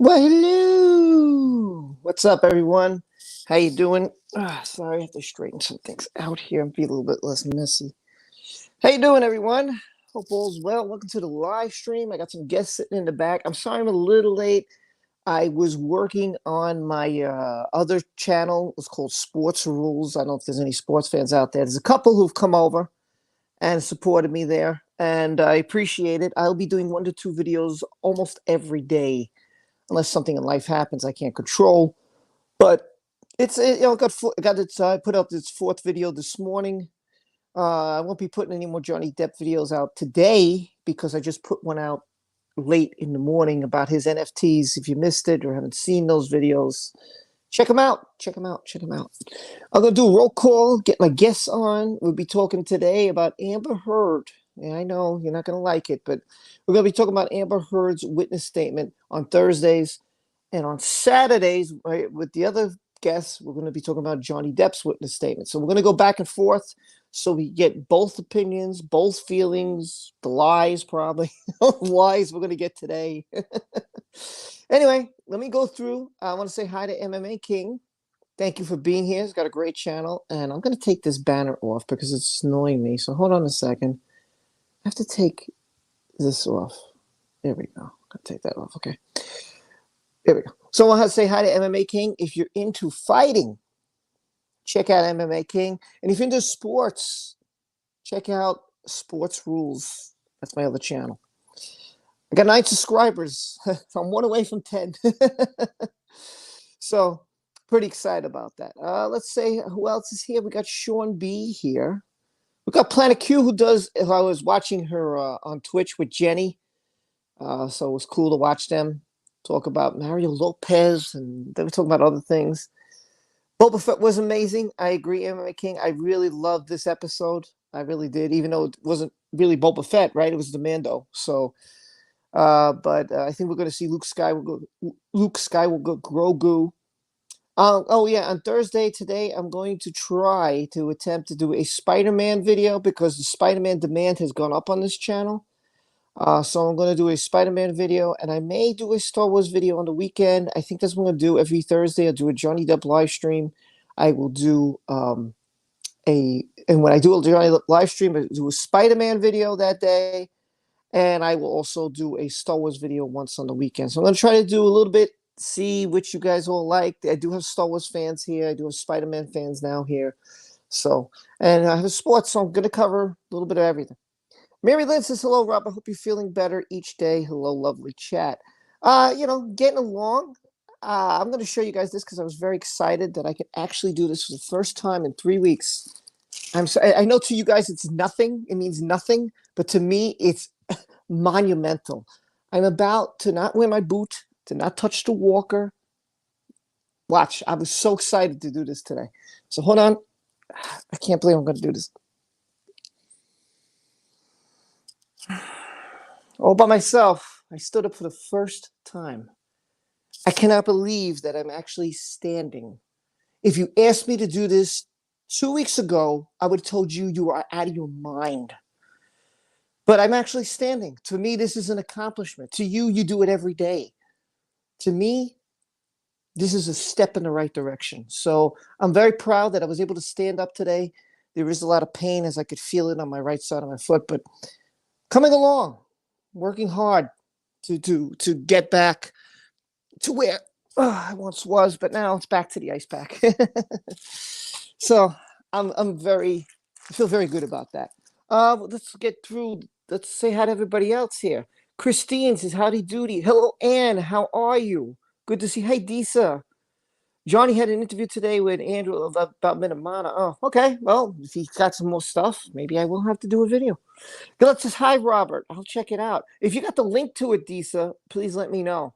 Well, hello. What's up, everyone? How you doing? Sorry, I have to straighten some things out here and be a little bit less messy. How you doing, everyone? Hope all's well. Welcome to the live stream. I got some guests sitting in the back. I'm sorry I'm a little late. I was working on my other channel. It's called Sports Rules. I don't know if there's any sports fans out there. There's a couple who've come over and supported me there, and I appreciate it. I'll be doing 1 to 2 videos almost every day unless something in life happens I can't control. But got its put up its fourth video this morning. I won't be putting any more Johnny Depp videos out today because I just put one out late in the morning about his NFTs. If you missed it or haven't seen those videos, check them out. Check them out. Check them out. I'm gonna do a roll call, get my guests on. We'll be talking today about Amber Heard. Yeah, I know you're not gonna like it, but we're gonna be talking about Amber Heard's witness statement on Thursdays, and on Saturdays, right, with the other guests, we're going to be talking about Johnny Depp's witness statement. So we're going to go back and forth so we get both opinions, both feelings, the lies, probably. Lies we're going to get today. Anyway, let me go through. I want to say hi to MMA King. Thank you for being here. He's got a great channel. And I'm going to take this banner off because it's annoying me. So hold on a second. I have to take this off. There we go. I'll take that off. Okay. There we go. So I want to say hi to MMA King. If you're into fighting, check out MMA King. And if you're into sports, check out Sports Rules. That's my other channel. I got 9 subscribers. I'm one away from 10. So pretty excited about that. Let's say who else is here. We got Sean B here. We got Planet Q who I was watching her on Twitch with Jenny. So it was cool to watch them talk about Mario Lopez, and they were talking about other things. Boba Fett was amazing. I agree, MMA King. I really loved this episode. I really did, even though it wasn't really Boba Fett, right? It was the Mando. So, but I think we're going to see Luke Skywalker, Grogu. Oh yeah, on Thursday today, I'm going to try to attempt to do a Spider-Man video because the Spider-Man demand has gone up on this channel. So I'm going to do a Spider-Man video, and I may do a Star Wars video on the weekend. I think that's what I'm going to do every Thursday. I'll do a Johnny Depp live stream. I will do and when I do a Johnny Depp live stream, I do a Spider-Man video that day, and I will also do a Star Wars video once on the weekend. So I'm going to try to do a little bit, see which you guys all like. I do have Star Wars fans here. I do have Spider-Man fans now here. So, and I have a sports, so I'm going to cover a little bit of everything. Mary Lynn says, hello, Rob. I hope you're feeling better each day. Hello, lovely chat. Getting along. I'm going to show you guys this because I was very excited that I could actually do this for the first time in 3 weeks. I know to you guys it's nothing. It means nothing. But to me, it's monumental. I'm about to not wear my boot, to not touch the walker. Watch. I was so excited to do this today. So hold on. I can't believe I'm going to do this. All by myself. I stood up for the first time. I cannot believe that I'm actually standing. If you asked me to do this 2 weeks ago, I would have told you you are out of your mind. But I'm actually standing. To me, this is an accomplishment. To you, you do it every day. To me, this is a step in the right direction. So I'm very proud that I was able to stand up today. There is a lot of pain as I could feel it on my right side of my foot, but coming along. Working hard to get back to where I once was, but now it's back to the ice pack. So I feel very good about that. Let's get through. Let's say hi to everybody else here. Christine says, howdy doody. Hello, Anne. How are you? Good to see. Hey, Disa. Johnny had an interview today with Andrew about Minamana. Oh, okay. Well, if he's got some more stuff, maybe I will have to do a video. Let's just hi, Robert. I'll check it out. If you got the link to it, Disa, please let me know.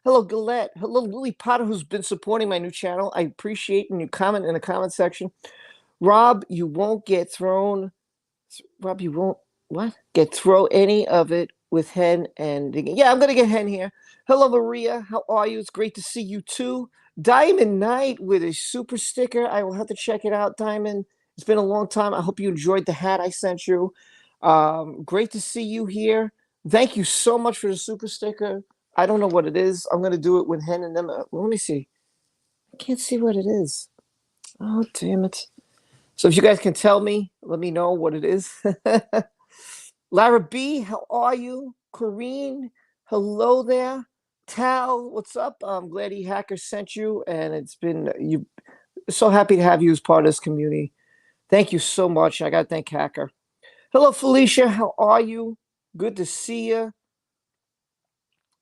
Hello, Galette. Hello, Lily Potter, who's been supporting my new channel. I appreciate when you comment in the comment section. Rob, you won't get thrown. Rob, you won't throw any of it with Hen and yeah, I'm gonna get Hen here. Hello, Maria. How are you? It's great to see you too. Diamond Knight with a super sticker. I will have to check it out, Diamond. It's been a long time. I hope you enjoyed the hat I sent you. Great to see you here. Thank you so much for the super sticker. I don't know what it is. I'm gonna do it with Hen and them. Let me see. I can't see what it is. Oh, damn it. So if you guys can tell me, let me know what it is. Lara B, how are you? Corrine, hello there. Tal, what's up? I'm glad Hacker sent you, and it's been you. So happy to have you as part of this community. Thank you so much. I gotta thank Hacker. Hello, Felicia, how are you? Good to see you.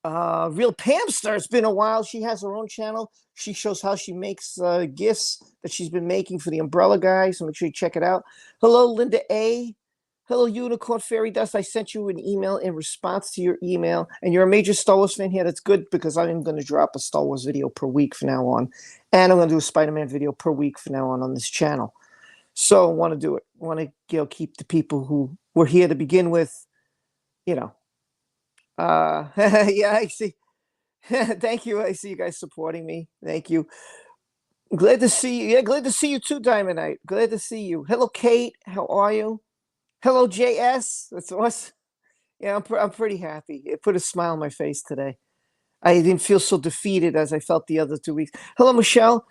Real Pamster, it's been a while. She has her own channel. She shows how she makes gifts that she's been making for the Umbrella guy. So make sure you check it out. Hello, Linda A. Hello, Unicorn Fairy Dust. I sent you an email in response to your email, and you're a major Star Wars fan here. That's good because I'm going to drop a Star Wars video per week from now on, and I'm going to do a Spider-Man video per week from now on this channel. So I want to do it. I want to keep the people who were here to begin with, you know. Yeah, I see. Thank you. I see you guys supporting me. Thank you. Glad to see you. Yeah, glad to see you too, Diamond Knight. Glad to see you. Hello, Kate. How are you? Hello, JS. That's awesome. Yeah, I'm pretty happy. It put a smile on my face today. I didn't feel so defeated as I felt the other 2 weeks. Hello, Michelle.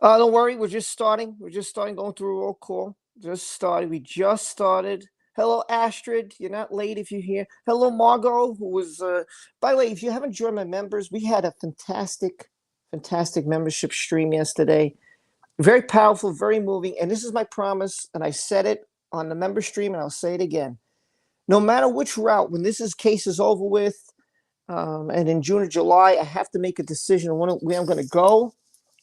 Don't worry, we're just starting. We're just starting going through a roll call. Just started. We just started. Hello, Astrid. You're not late if you're here. Hello, Margot, who was, by the way, if you haven't joined my members, we had a fantastic, fantastic membership stream yesterday. Very powerful, very moving. And this is my promise. And I said it on the member stream, and I'll say it again. No matter which route, when this case is over with, and in June or July, I have to make a decision on where I'm going to go.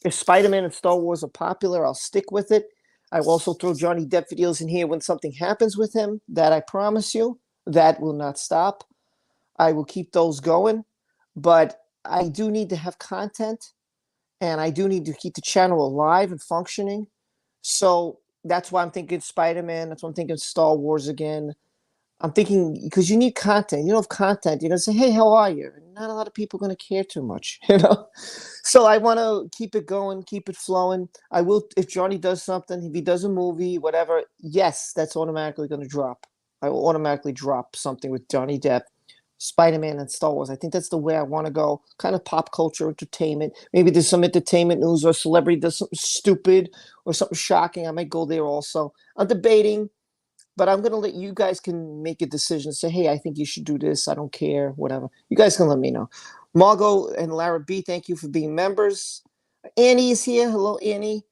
If Spider-Man and Star Wars are popular, I'll stick with it. I will also throw Johnny Depp videos in here when something happens with him. That I promise you, that will not stop. I will keep those going, but I do need to have content, and I do need to keep the channel alive and functioning. So that's why I'm thinking Spider-Man. That's why I'm thinking Star Wars again. I'm thinking because you need content. You don't have content. You're gonna say, "Hey, how are you?" Not a lot of people are gonna care too much, you know. So I want to keep it going, keep it flowing. I will if Johnny does something, if he does a movie, whatever. Yes, that's automatically gonna drop. I will automatically drop something with Johnny Depp, Spider-Man, and Star Wars. I think that's the way I want to go. Kind of pop culture, entertainment. Maybe there's some entertainment news or celebrity does something stupid or something shocking. I might go there also. I'm debating. But I'm gonna let you guys can make a decision. Say, hey, I think you should do this. I don't care, whatever. You guys can let me know. Margot and Lara B, thank you for being members. Annie is here. Hello, Annie.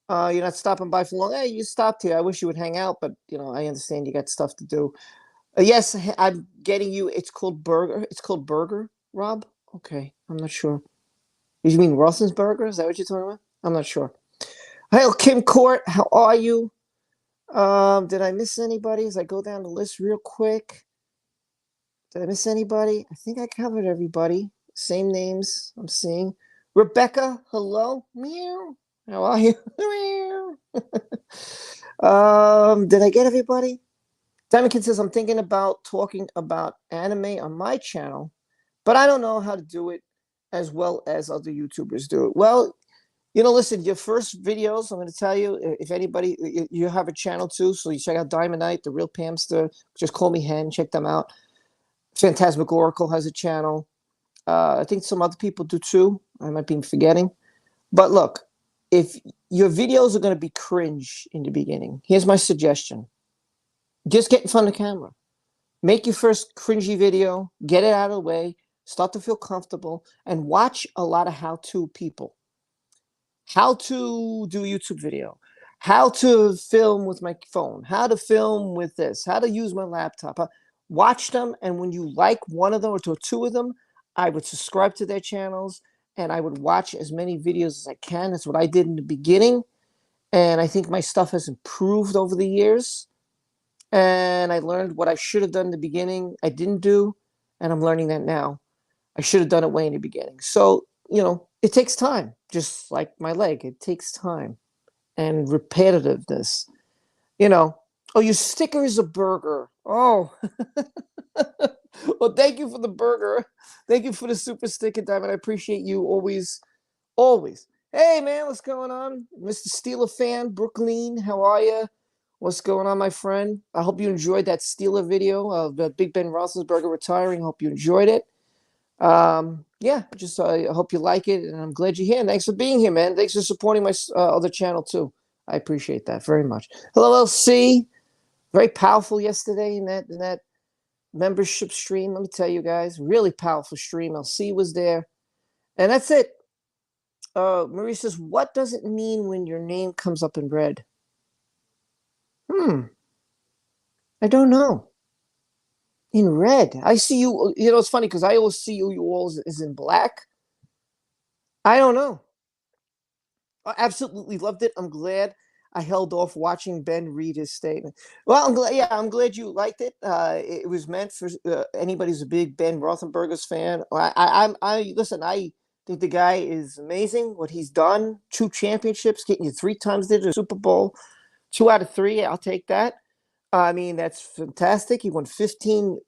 You're not stopping by for long. Hey, you stopped here. I wish you would hang out, but I understand you got stuff to do. Yes, I'm getting you. It's called Burger. It's called Burger, Rob. Okay, I'm not sure. Did you mean Wilson's Burger? Is that what you're talking about? I'm not sure. Hey, Kim Court, how are you? Did I miss anybody as I go down the list real quick? Did I miss anybody? I think I covered everybody. Same names I'm seeing. Rebecca, hello. Meow. How are you? Meow. Did I get everybody? Diamondkin says I'm thinking about talking about anime on my channel, but I don't know how to do it as well as other YouTubers do it. Well, listen, your first videos, I'm going to tell you, if anybody, you have a channel too, so you check out Diamond Knight, The Real Pamster, just call me Hen, check them out. Phantasmic Oracle has a channel. I think some other people do too. I might be forgetting. But look, if your videos are going to be cringe in the beginning, here's my suggestion. Just get in front of the camera. Make your first cringy video, get it out of the way, start to feel comfortable, and watch a lot of how-to people. How to do a YouTube video, how to film with my phone, how to film with this, how to use my laptop. Watch them, and when you like one of them or two of them, I would subscribe to their channels, and I would watch as many videos as I can. That's what I did in the beginning, and I think my stuff has improved over the years, and I learned what I should have done in the beginning I didn't do, and I'm learning that now. I should have done it way in the beginning. So, it takes time, just like my leg. It takes time and repetitiveness. Oh, your sticker is a burger. Oh, well, thank you for the burger. Thank you for the super sticker, Diamond. I appreciate you always, always. Hey, man, what's going on? Mr. Steeler fan, Brooklyn, how are you? What's going on, my friend? I hope you enjoyed that Steeler video of Big Ben Roethlisberger retiring. I hope you enjoyed it. Yeah, just I hope you like it, and I'm glad you're here. Thanks for being here, man. Thanks for supporting my other channel too. I appreciate that very much. Hello, LC. Very powerful yesterday in that membership stream. Let me tell you guys, really powerful stream. LC was there, and that's it. Marie says, "What does it mean when your name comes up in red?" I don't know. In red, I see you. You know, it's funny because I always see you all as in black. I don't know. I absolutely loved it. I'm glad I held off watching Ben read his statement. Well, I'm glad. Yeah, I'm glad you liked it. It was meant for anybody who's a big Ben Roethlisberger's fan. I listen. I think the guy is amazing. What he's done, 2 championships, getting you 3 times to the Super Bowl, 2 out of 3. I'll take that. I mean, that's fantastic. He won 15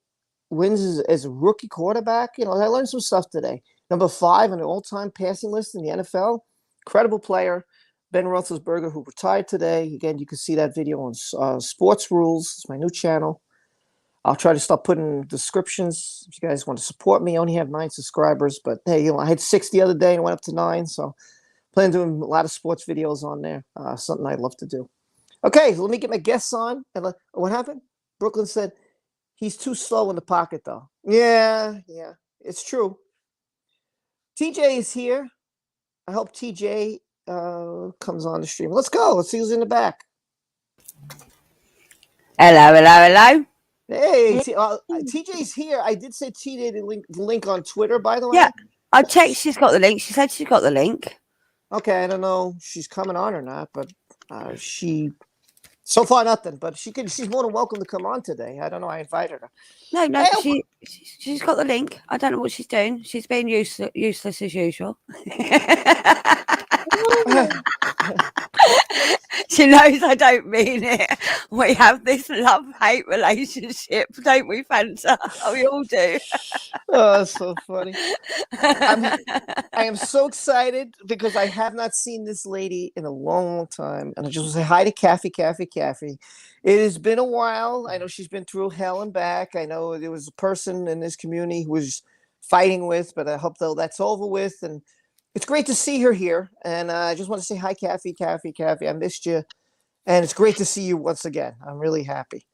wins as a rookie quarterback. You know, I learned some stuff today. Number 5 on the all-time passing list in the NFL. Incredible player. Ben Roethlisberger, who retired today. Again, you can see that video on Sports Rules. It's my new channel. I'll try to start putting descriptions if you guys want to support me. I only have 9 subscribers, but hey, you know, I had 6 the other day and went up to 9, so plan on doing a lot of sports videos on there. Something I love to do. Okay, so let me get my guests on. And what happened? Brooklyn said, he's too slow in the pocket, though. Yeah, it's true. TJ is here. I hope TJ comes on the stream. Let's go. Let's see who's in the back. Hello. Hey, TJ's here. I did say TJ the link on Twitter, by the way. Yeah, I checked. She's got the link. She said she's got the link. Okay, I don't know if she's coming on or not, but she so far nothing. But she's more than welcome to come on today. I don't know. I invited her. No, she's got the link. I don't know what she's doing. She's being useless as usual. She knows I don't mean it. We have this love-hate relationship, don't we, Fanta? We all do. Oh, that's so funny. I am so excited because I have not seen this lady in a long, long time. And I just want to say hi to Kathy. It has been a while. I know she's been through hell and back. I know there was a person in this community who was fighting with, but I hope though that's over with. And it's great to see her here. And I just want to say hi, Kathy. I missed you. And it's great to see you once again. I'm really happy.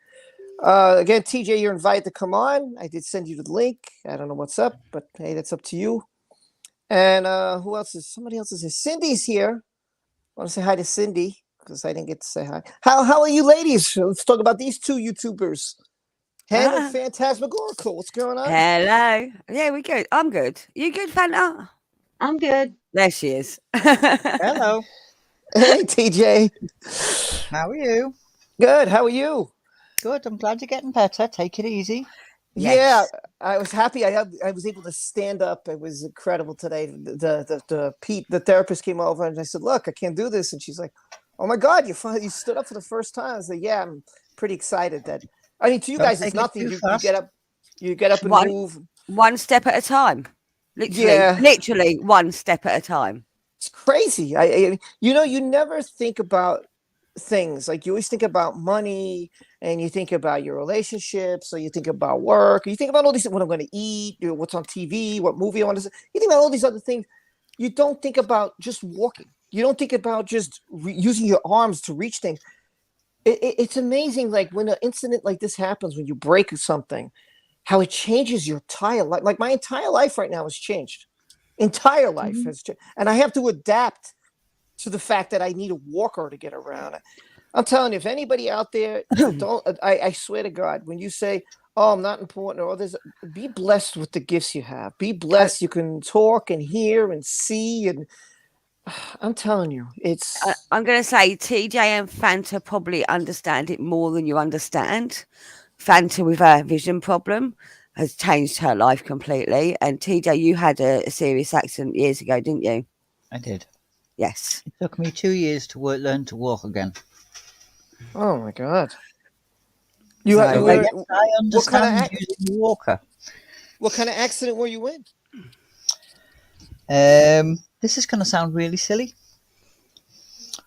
Again, TJ, you're invited to come on. I did send you the link. I don't know what's up, but hey, that's up to you. And who else is? Somebody else is here. Cindy's here. I want to say hi to Cindy because I didn't get to say hi. How are you, ladies? Let's talk about these 2 YouTubers. Hen and Phantasmagorical. What's going on? Hello. Yeah, we good. I'm good. You good, Fanta? I'm good. There she is. Hello. Hey, TJ. How are you? Good. How are you? Good. I'm glad you're getting better. Take it easy. Yes. Yeah, I was happy. I was able to stand up. It was incredible today. The therapist came over and I said, "Look, I can't do this." And she's like, "Oh my God, you stood up for the first time." I said, "Yeah, I'm pretty excited." That I mean, to you guys, it's nothing. You get up and move 1 step at a time. Literally 1 step at a time. It's crazy. You never think about things like you always think about money and you think about your relationships, or you think about work, or you think about all these, what I'm going to eat, what's on TV, what movie I want to see. You think about all these other things. You don't think about just walking. You don't think about just using your arms to reach things. It's amazing, like when an incident like this happens, when you break something, how it changes your entire life. Like my entire life right now has changed. Entire life has changed. And I have to adapt to the fact that I need a walker to get around. I'm telling you, if anybody out there I swear to God, when you say, "Oh, I'm not important," or others, be blessed with the gifts you have. Be blessed. You can talk and hear and see, and I'm telling you, it's. I'm going to say TJ and Fanta probably understand it more than you understand. Fanta, with her vision problem, has changed her life completely. And TJ, you had a serious accident years ago, didn't you? I did. Yes. It took me 2 years to learn to walk again. Oh my God! Yes, I understand using the walker. What kind of accident were you in? This is going to sound really silly.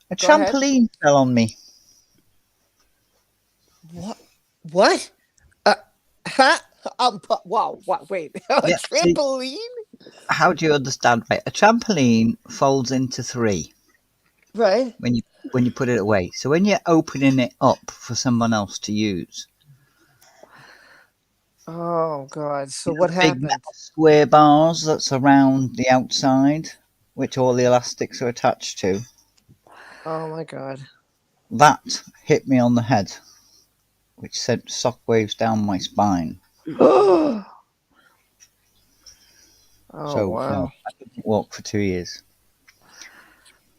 A trampoline fell on me. What? Huh? Wow. Wait. A Yeah. See, trampoline? how do you understand? Right, a trampoline folds into three Right. when you put it away. So when you're opening it up for someone else to use, Oh God. So you know what the big happened? metal square bars that's around the outside, which all the elastics are attached to. Oh my God. That hit me on the head, which sent shockwaves down my spine. Oh So wow. no, I didn't walk for 2 years.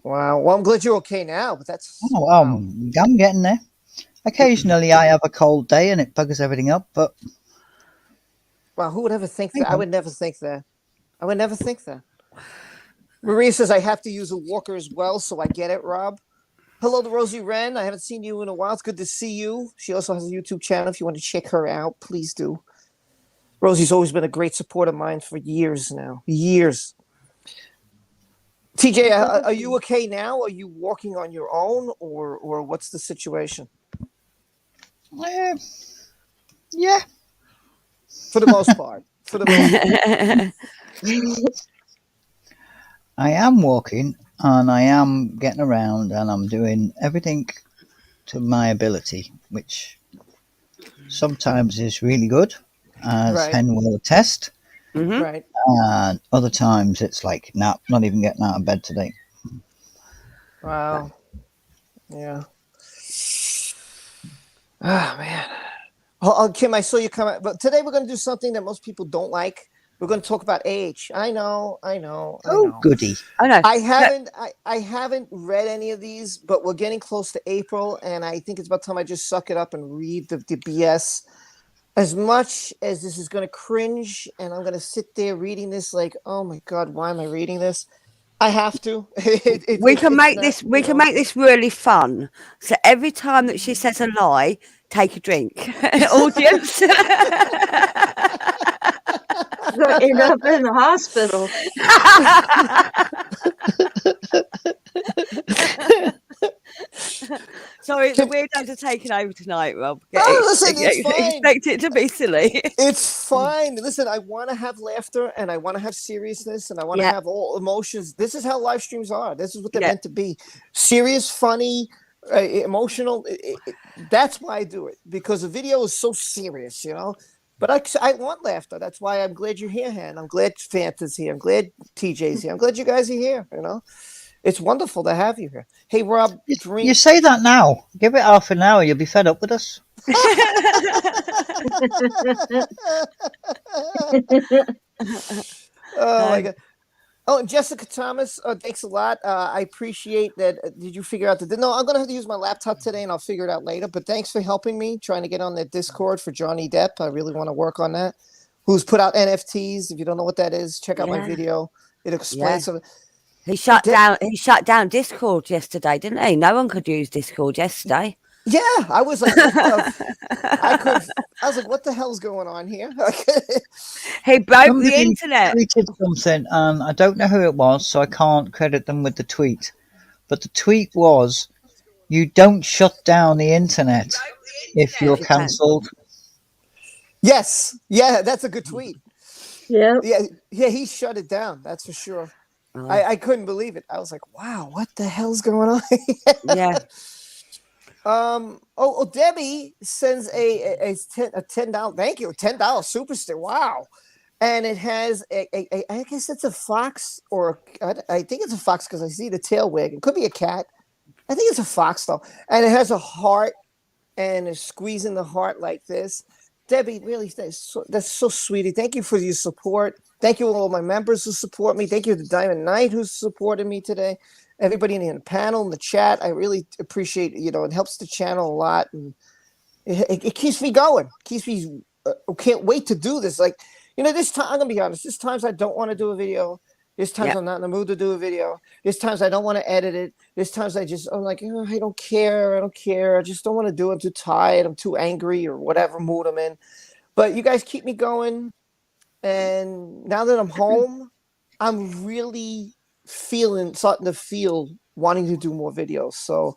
Wow. Well, I'm glad you're okay now, but that's Oh, wow. I'm getting there. Occasionally, I have a cold day and it buggers everything up, but Wow. Who would ever think there you that? I go. would never think that. I would never think that. Maria says I have to use a walker as well, so I get it, Rob. Hello to Rosie Wren. I haven't seen you in a while. It's good to see you. She also has a YouTube channel. If you want to check her out, please do. Rosie's always been a great support of mine for years now. Years. TJ, are you okay now? Are you walking on your own, or what's the situation? Uh, yeah, For the most part. For the most part. I am walking and I am getting around and I'm doing everything to my ability, which sometimes is really good, as Right. Hen will attest, Hmm. Right. and other times it's like, nah, not even getting out of bed today. Wow. Yeah. Oh man. Kim, I saw you come out, but today we're going to do something that most people don't like. We're going to talk about age. I know, I know, I Oh, know. goody. I know. I haven't read any of these, but we're getting close to April, and I think it's about time I just suck it up and read the BS. As much as this is going to cringe, and I'm going to sit there reading this like, oh my God, why am I reading this? I have to. We can It's make not, this. We can make this really fun. So every time that she says a lie, take a drink, audience. Gonna end up in the hospital. Sorry, the weirdos are taking over tonight, Rob. Oh, listen, it's fine. Expect it to be silly. It's fine. Listen, I want to have laughter and I want to have seriousness and I want to Yeah, have all emotions. This is how live streams are. This is what they're yeah. meant to be. Serious, funny, emotional. That's why I do it, because the video is so serious, you know. But I want laughter. That's why I'm glad you're here, Han. I'm glad Fanta's here. I'm glad TJ's here. I'm glad you guys are here, you know. It's wonderful to have you here. Hey, Rob, You drink. say that now. Give it half an hour, you'll be fed up with us. Oh my No. God. Oh, and Jessica Thomas, thanks a lot. I appreciate that. Did you figure out the? No, I'm gonna have to use my laptop today, and I'll figure it out later. But thanks for helping me trying to get on that Discord for Johnny Depp. I really want to work on that. Who's put out NFTs? If you don't know what that is, check out my Yeah, video. It yeah. explains some. He Hey, shut down. He shut down Discord yesterday, didn't he? No one could use Discord yesterday. yeah, I was like, what the? I could. I was like, what the hell's going on here? He broke the Somebody internet. tweeted something, and I don't know who it was, so I can't credit them with the tweet. But the tweet was, "You don't shut down the internet if you're If you can. cancelled." Yes, yeah, that's a good tweet. Yep. Yeah, he shut it down. That's for sure. Oh, I couldn't believe it. I was like, wow, what the hell's going on? yeah. Debbie sends a $10. Thank you, $10 super sticker. Wow, and it has I guess it's a fox or I think it's a fox because I see the tail wig. It could be a cat. I think it's a fox though, and it has a heart and is squeezing the heart like this. Debbie, really, that's so sweet. Thank you for your support. Thank you all my members who support me. Thank you to Diamond Knight who's supported me today. Everybody in the panel, in the chat, I really appreciate. It helps the channel a lot, and it keeps me going. Keeps me. Can't wait to do this. Like, this time I'm gonna be honest. There's times I don't want to do a video. There's times Yeah. I'm not in the mood to do a video. There's times I don't want to edit it. There's times I'm like, I don't care. I don't care. I just don't want to do it. I'm too tired. I'm too angry or whatever mood I'm in. But you guys keep me going. And now that I'm home, I'm really starting to feel wanting to do more videos. So,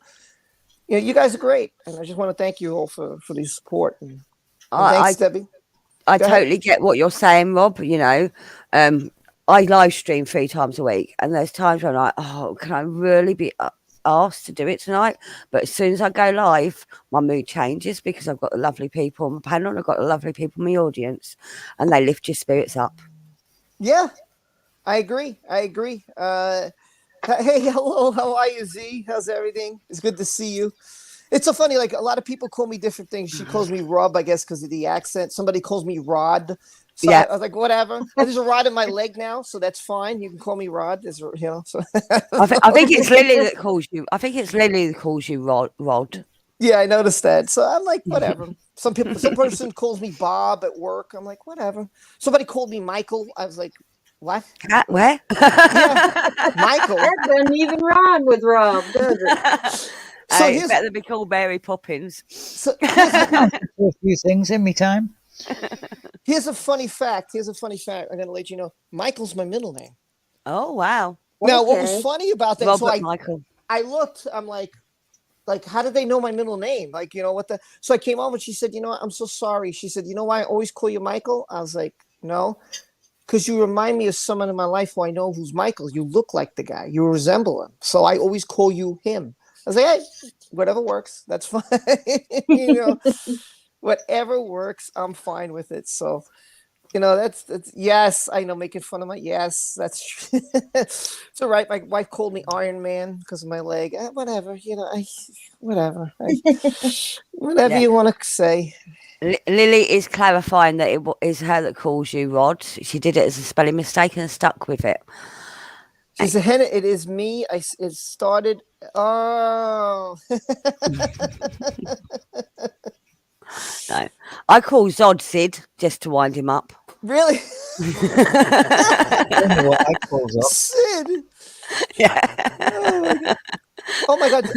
you guys are great. And I just want to thank you all for the support. And I, thanks, I Debbie. I Go ahead. totally get what you're saying, Rob. You know, I live stream 3 times a week, and there's times when I'm like, oh, can I really be asked to do it tonight? But as soon as I go live, my mood changes because I've got the lovely people on my panel, and I've got the lovely people in my audience, and they lift your spirits up. Yeah, I agree. Hey, hello, how are you, Z? How's everything? It's good to see you. It's so funny, like a lot of people call me different things. She calls me Rob, I guess, because of the accent. Somebody calls me Rod. So Yeah. I was like, whatever. There's a rod in my leg now, so that's fine. You can call me Rod. So I think it's Lily that calls you. I think it's Lily that calls you Rod. yeah, I noticed that. So I'm like, whatever. Some person calls me Bob at work. I'm like, whatever. Somebody called me Michael. I was like, what? Where? Yeah, Michael. That doesn't even rhyme with Rob, does it? So Hey, it's here's better than be called Mary Poppins. here's A few things in me time. Here's a funny fact. I'm gonna let you know. Michael's my middle name. Oh wow, Now, what was Okay. funny about that? Robert So Michael. I looked. I'm like, how did they know my middle name? Like, what the? So I came over and she said, you know what? I'm so sorry. She said, you know why I always call you Michael? I was like, no, because you remind me of someone in my life who I know who's Michael. You look like the guy. You resemble him. So I always call you him. I was like, hey, whatever works. That's fine. Whatever works, I'm fine with it. So, that's yes, I know, making fun of yes, that's true. It's all right. My wife called me Iron Man because of my leg. Whatever, whatever. Whatever Yeah. you want to say. Lily is clarifying that it is her that calls you Rod. She did it as a spelling mistake and stuck with it. She said, Henna, it is me. It started. Oh. No, I call Zod Sid just to wind him up. Really? I don't know what I calls up. Sid. Yeah. Oh my God.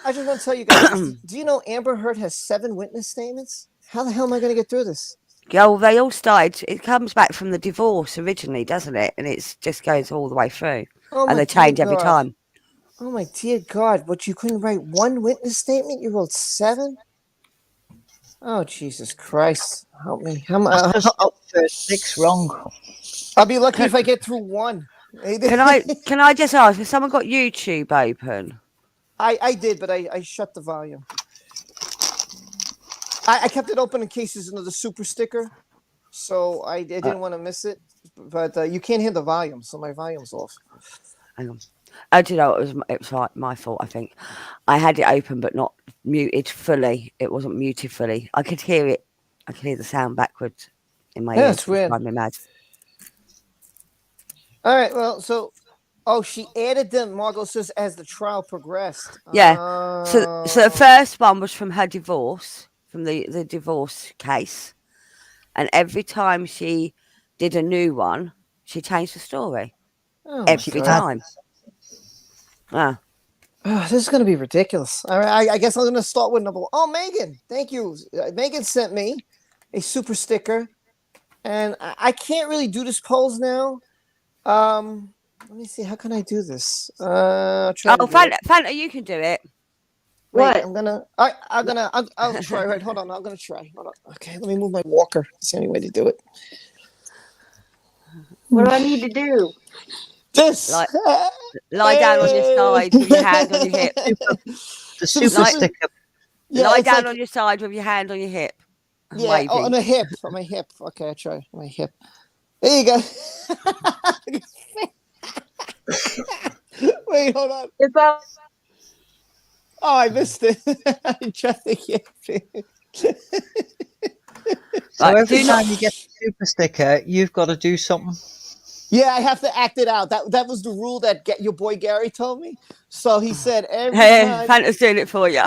I just want to tell you guys, do you know Amber Heard has 7 witness statements? How the hell am I going to get through this? Well, they all started. It comes back from the divorce originally, doesn't it? And it just goes all the way through, Oh and my they dear change every God. time. Oh my dear God. But you couldn't write 1 witness statement? You wrote 7? Oh, Jesus Christ. Help me. Just got the first 6 wrong. I'll be lucky if I get through 1. Can I just ask? Has someone got YouTube open? I did, but I shut the volume. I kept it open in case there's another super sticker. So I didn't want to miss it. But you can't hear the volume, so my volume's off. Hang on. Oh, do you know, it was my fault, I think. I had it open but not muted fully. It wasn't muted fully. I could hear it. I could hear the sound backwards in my Yeah, ears. it's weird. Driving me mad. All right, well, so she added them, Margot says, as the trial progressed. Yeah. So the first one was from her divorce, from the divorce case. And every time she did a new one, she changed the story. Every time. Ah. Oh, this is going to be ridiculous. All right, I guess I'm going to start with number 1. Oh, Megan, thank you. Megan sent me a super sticker, and I can't really do this pose now. Let me see. How can I do this? I'll try to do it. Fanta, you can do it. Wait, What? I'm gonna. I'll try. Right, hold on. I'm gonna try. Hold on. Okay, let me move my walker. It's the only way to do it. What do I need to do? This. Lie down on your side with your hand on your hip. The super sticker. Yeah, lie it's down like, on your side with your hand on your hip. yeah, Waving. on my hip. On my hip. Okay, I try. My hip. There you go. Wait, hold on. If I Oh, I missed it. I tried to get it. So Right, every do time not- you get the super sticker, you've got to do something. Yeah, I have to act it out. That was the rule that your boy Gary told me. So he said every time. Fanta's doing it for you.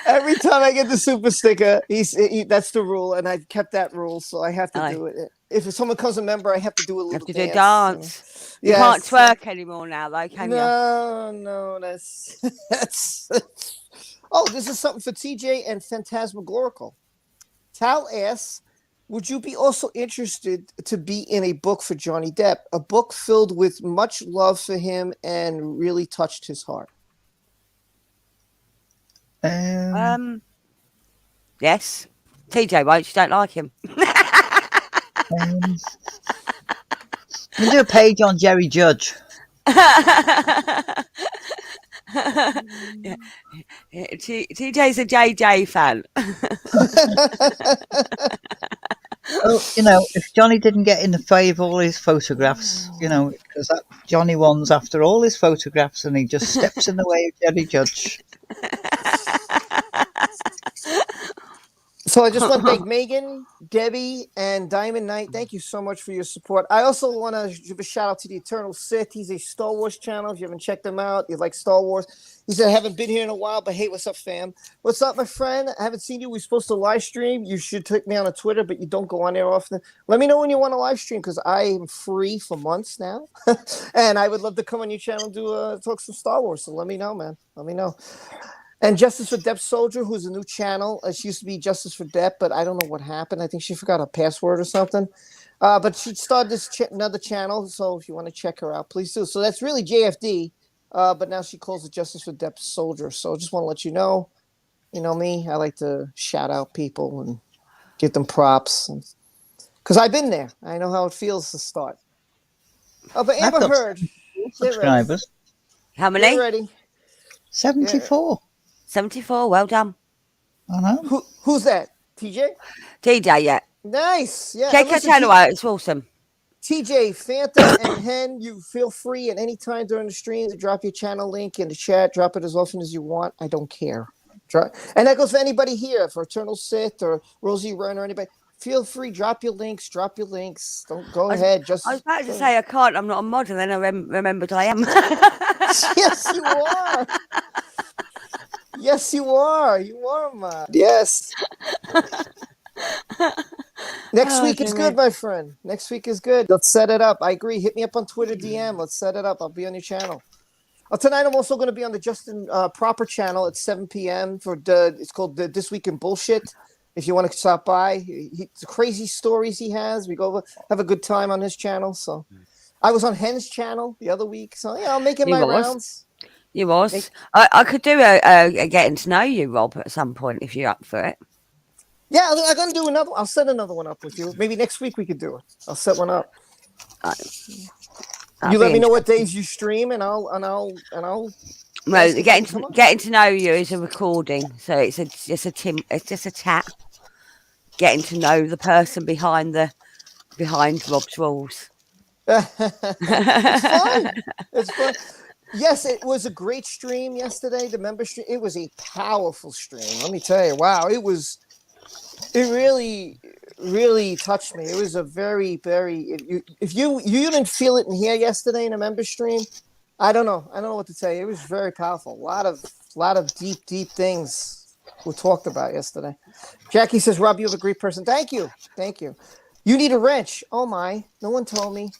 Every time I get the super sticker, that's the rule, and I've kept that rule, so I have to Aye. do it. If someone comes a member, I have to do a You have little to do a dance. dance. You can't Yes. twerk anymore now, though, can you? No, that's. Oh, this is something for TJ and Phantasmagorical. Tal asks, would you be also interested to be in a book for Johnny Depp, a book filled with much love for him and really touched his heart? Yes. TJ won't. She don't like him. We'll do a page on Jerry Judge. Yeah. TJ's a JJ fan. Well, if Johnny didn't get in the fave all his photographs, because that Johnny one's after all his photographs and he just steps in the way of Jerry Judge. So I just want to thank Megan, Debbie, and Diamond Knight. Thank you so much for your support. I also want to give a shout out to the Eternal Sith. He's a Star Wars channel. If you haven't checked him out, you like Star Wars. He said, I haven't been here in a while, but hey, what's up, fam? What's up, my friend? I haven't seen you. We're supposed to live stream. You should take me on a Twitter, but you don't go on there often. Let me know when you want to live stream because I am free for months now. And I would love to come on your channel and talk some Star Wars. So let me know, man. Let me know. And Justice for Depp Soldier, who's a new channel. She used to be Justice for Depp, but I don't know what happened. I think she forgot her password or something. But she started another channel, so if you want to check her out, please do. So that's really JFD, but now she calls it Justice for Depp Soldier. So I just want to let you know me, I like to shout out people and give them props. Because I've been there. I know how it feels to start. Oh, but Amber Heard. Subscribers. How many? Get ready. 74. 74. Well done. I know. Who's that? TJ? TJ, yeah. Nice. Yeah. Check her channel out. It's awesome. TJ, Fanta, and Hen, you feel free at any time during the stream to drop your channel link in the chat. Drop it as often as you want. I don't care. And that goes for anybody here, for Eternal Sith or Rosie Run or anybody. Feel free. Drop your links. Don't go ahead. I was about to say I can't. I'm not a mod, and then I remembered I am. Yes, you are. Yes, you are. You are a mod. Yes. Next week is good, my friend. Next week is good. Let's set it up. I agree. Hit me up on Twitter DM. Let's set it up. I'll be on your channel. Tonight, I'm also going to be on the Justin Proper channel at 7 p.m. It's called This Week in Bullshit. If you want to stop by, the crazy stories he has. We go have a good time on his channel. So I was on Hen's channel the other week. So yeah, I'm making my rounds. You was. I could do a getting to know you, Rob, at some point if you're up for it. Yeah, I'm going to do another one. I'll set another one up with you. Maybe next week we could do it. I'll set one up. You let me know what days you stream, and I'll. Well, getting to know you is a recording, so it's just a chat. Getting to know the person behind Rob's rules. It's fun. It's fun. Yes, it was a great stream yesterday. The member stream. It was a powerful stream. Let me tell you. Wow, it really, really touched me. It was a very, very. If you didn't feel it in here yesterday in a member stream, I don't know what to tell you. It was very powerful. A lot of deep things were talked about yesterday. Jackie says, Rob, you have a great person. Thank you. You need a wrench. Oh my, no one told me.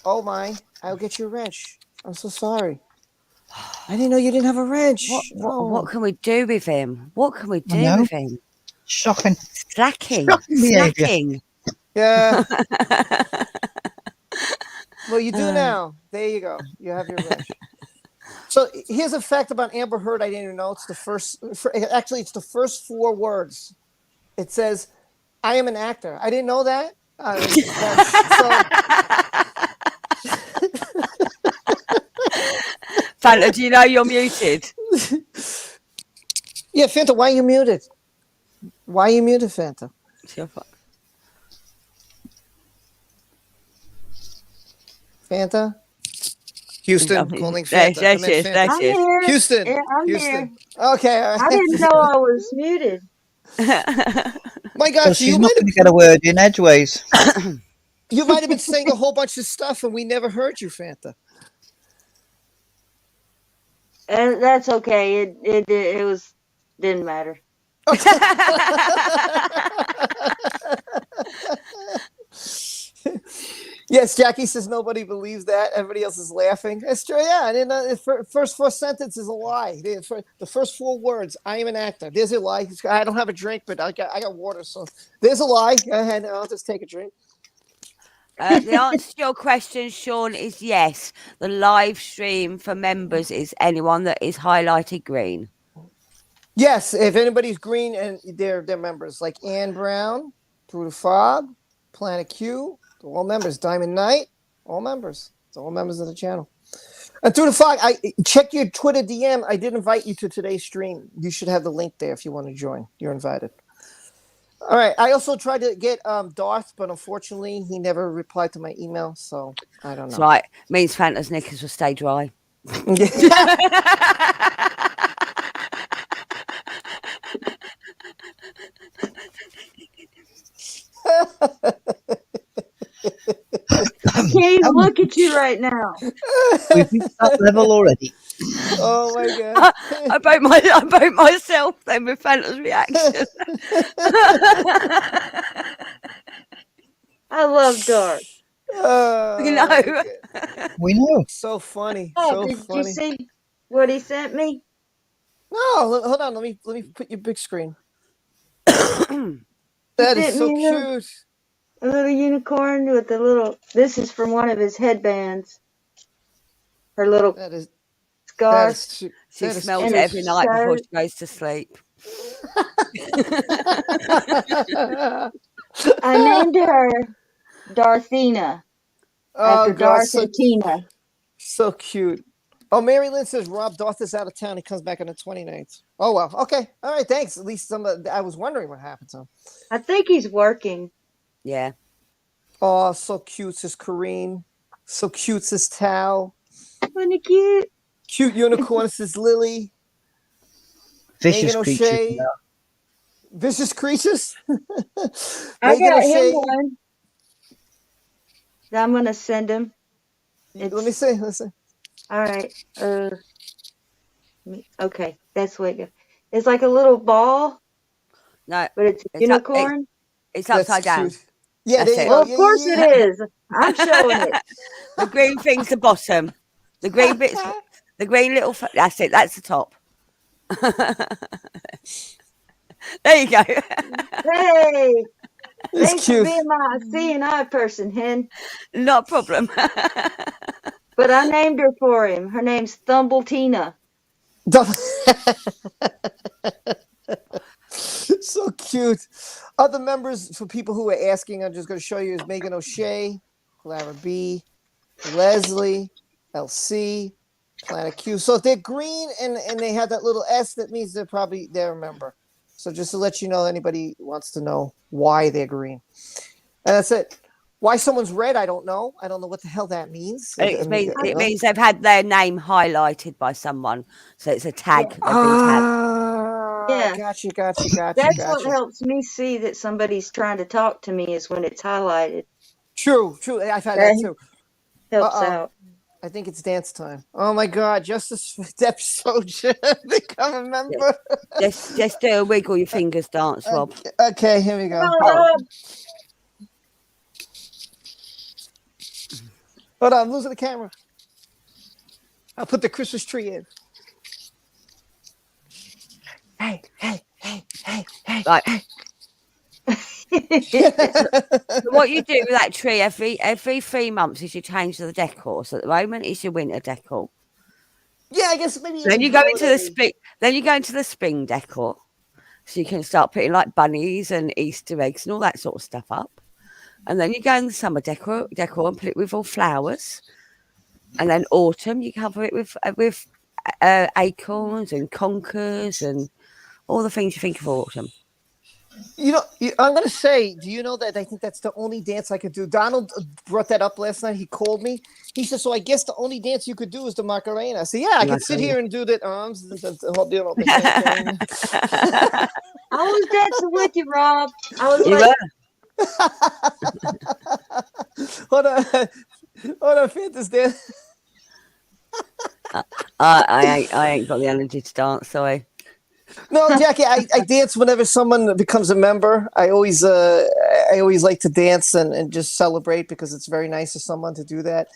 Oh my, I'll get you a wrench. I'm so sorry. I didn't know you didn't have a wrench. What can we do with him? Shocking. Slacking. Yeah. Well, you do now. There you go. You have your wrench. So here's a fact about Amber Heard I didn't even know. It's the first 4 words. It says, I am an actor. I didn't know that. Fanta, do you know you're muted? Yeah, Fanta, why are you muted? Fanta? Fanta? Houston, calling Fanta. There she is. Houston. Yeah, I'm Houston. here. Okay. All right. I didn't know I was muted. My God, So she's not going to get a word in edgeways. You might have been saying a whole bunch of stuff and we never heard you, Fanta. And that's okay. It didn't matter. Yes, Jackie says nobody believes that. Everybody else is laughing. That's true. Yeah, I didn't know. The first 4 sentences is a lie. The first 4 words, I am an actor. There's a lie. I don't have a drink, but I got water. So there's a lie. Go ahead. I'll just take a drink. The answer to your question, Sean, is yes. The live stream for members is anyone that is highlighted green. Yes, if anybody's green and they're members, like Ann Brown, Through the Fog, Planet Q, they're all members. Diamond Knight, all members. It's all members of the channel. And Through the Fog, I check your Twitter DM. I did invite you to today's stream. You should have the link there if you want to join. You're invited. All right. I also tried to get Darth, but unfortunately, he never replied to my email. So I don't That's know. right. Means Fanta's knickers will stay dry. I can't even look at you right now. We've reached that level already. Oh my god! I boat myself then with Fanta's reaction. I love Dark. You know. Okay. We know. So funny. Oh, So did funny. you see what he sent me? No, hold on. Let me put your big screen. He That is sent so me cute. a little unicorn with a little. This is from one of his headbands. Her little That is scarf. she smells And it a every night before shirt. she goes to sleep. I named her Darthina after God, Darth and Tina. so cute. Oh, Mary Lynn says Rob Darth is out of town. He comes back on the 29th. Oh well. Okay. All right. Thanks. At least I was wondering what happened to him. I think he's working. Yeah. Oh, so cute, says Corrine. So cute, says Tao. Wasn't it cute? Cute unicorn, says Lily. Vicious Megan creatures. O'Shea. Vicious creatures. I Megan got O'Shea. him one. I'm gonna send him. Let me see. Listen. All right. Okay, that's what it goes. It's like a little ball, No, but it's a it's unicorn. it's That's upside down. cute. Yeah, That's there you it. go. Well, of Yeah, course yeah, it is. I'm showing it. The green thing's the bottom. The green bits, the green little. That's it. That's the top. There you go. Hey, It's thanks cute. for being my CNI person, Hen. Not a problem. But I named her for him. Her name's Thumbletina. So cute. Other members, for people who are asking, I'm just going to show you, is Megan O'Shea, Clara B, Leslie, LC, Planet Q. So if they're green and they have that little S, that means they're a member. So just to let you know, anybody wants to know why they're green. And that's it. Why someone's red, I don't know. I don't know what the hell that means. It means they've had their name highlighted by someone. So it's a tag. They've been tagged. Yeah. Gotcha. That's what helps me see that somebody's trying to talk to me is when it's highlighted. True. I've had that too. Helps out. I think it's dance time. Oh my God, Justice Depp Soldier become a member. Just do a wiggle your fingers dance, Rob. Okay, here we go. Hold on, I'm losing the camera. I'll put the Christmas tree in. Hey. Right. So what you do with that tree every 3 months is you change the decor. So at the moment it's your winter decor. Yeah, I guess maybe. Then you go into the spring. Then you go into the spring decor, so you can start putting like bunnies and Easter eggs and all that sort of stuff up. And then you go in the summer decor and put it with all flowers. And then autumn, you cover it with acorns and conkers and all the things you think of autumn. You know, I'm going to say, do you know that I think that's the only dance I could do? Donald brought that up last night. He called me. He said, so I guess the only dance you could do is the Macarena. I said, yeah, I could sit here and do the arms. The same thing. I was dancing with you, Rob. I was You like, Hold on, Fanta's dance. I ain't got the energy to dance, sorry. No, Jackie, I dance whenever someone becomes a member. I always like to dance and just celebrate because it's very nice of someone to do that.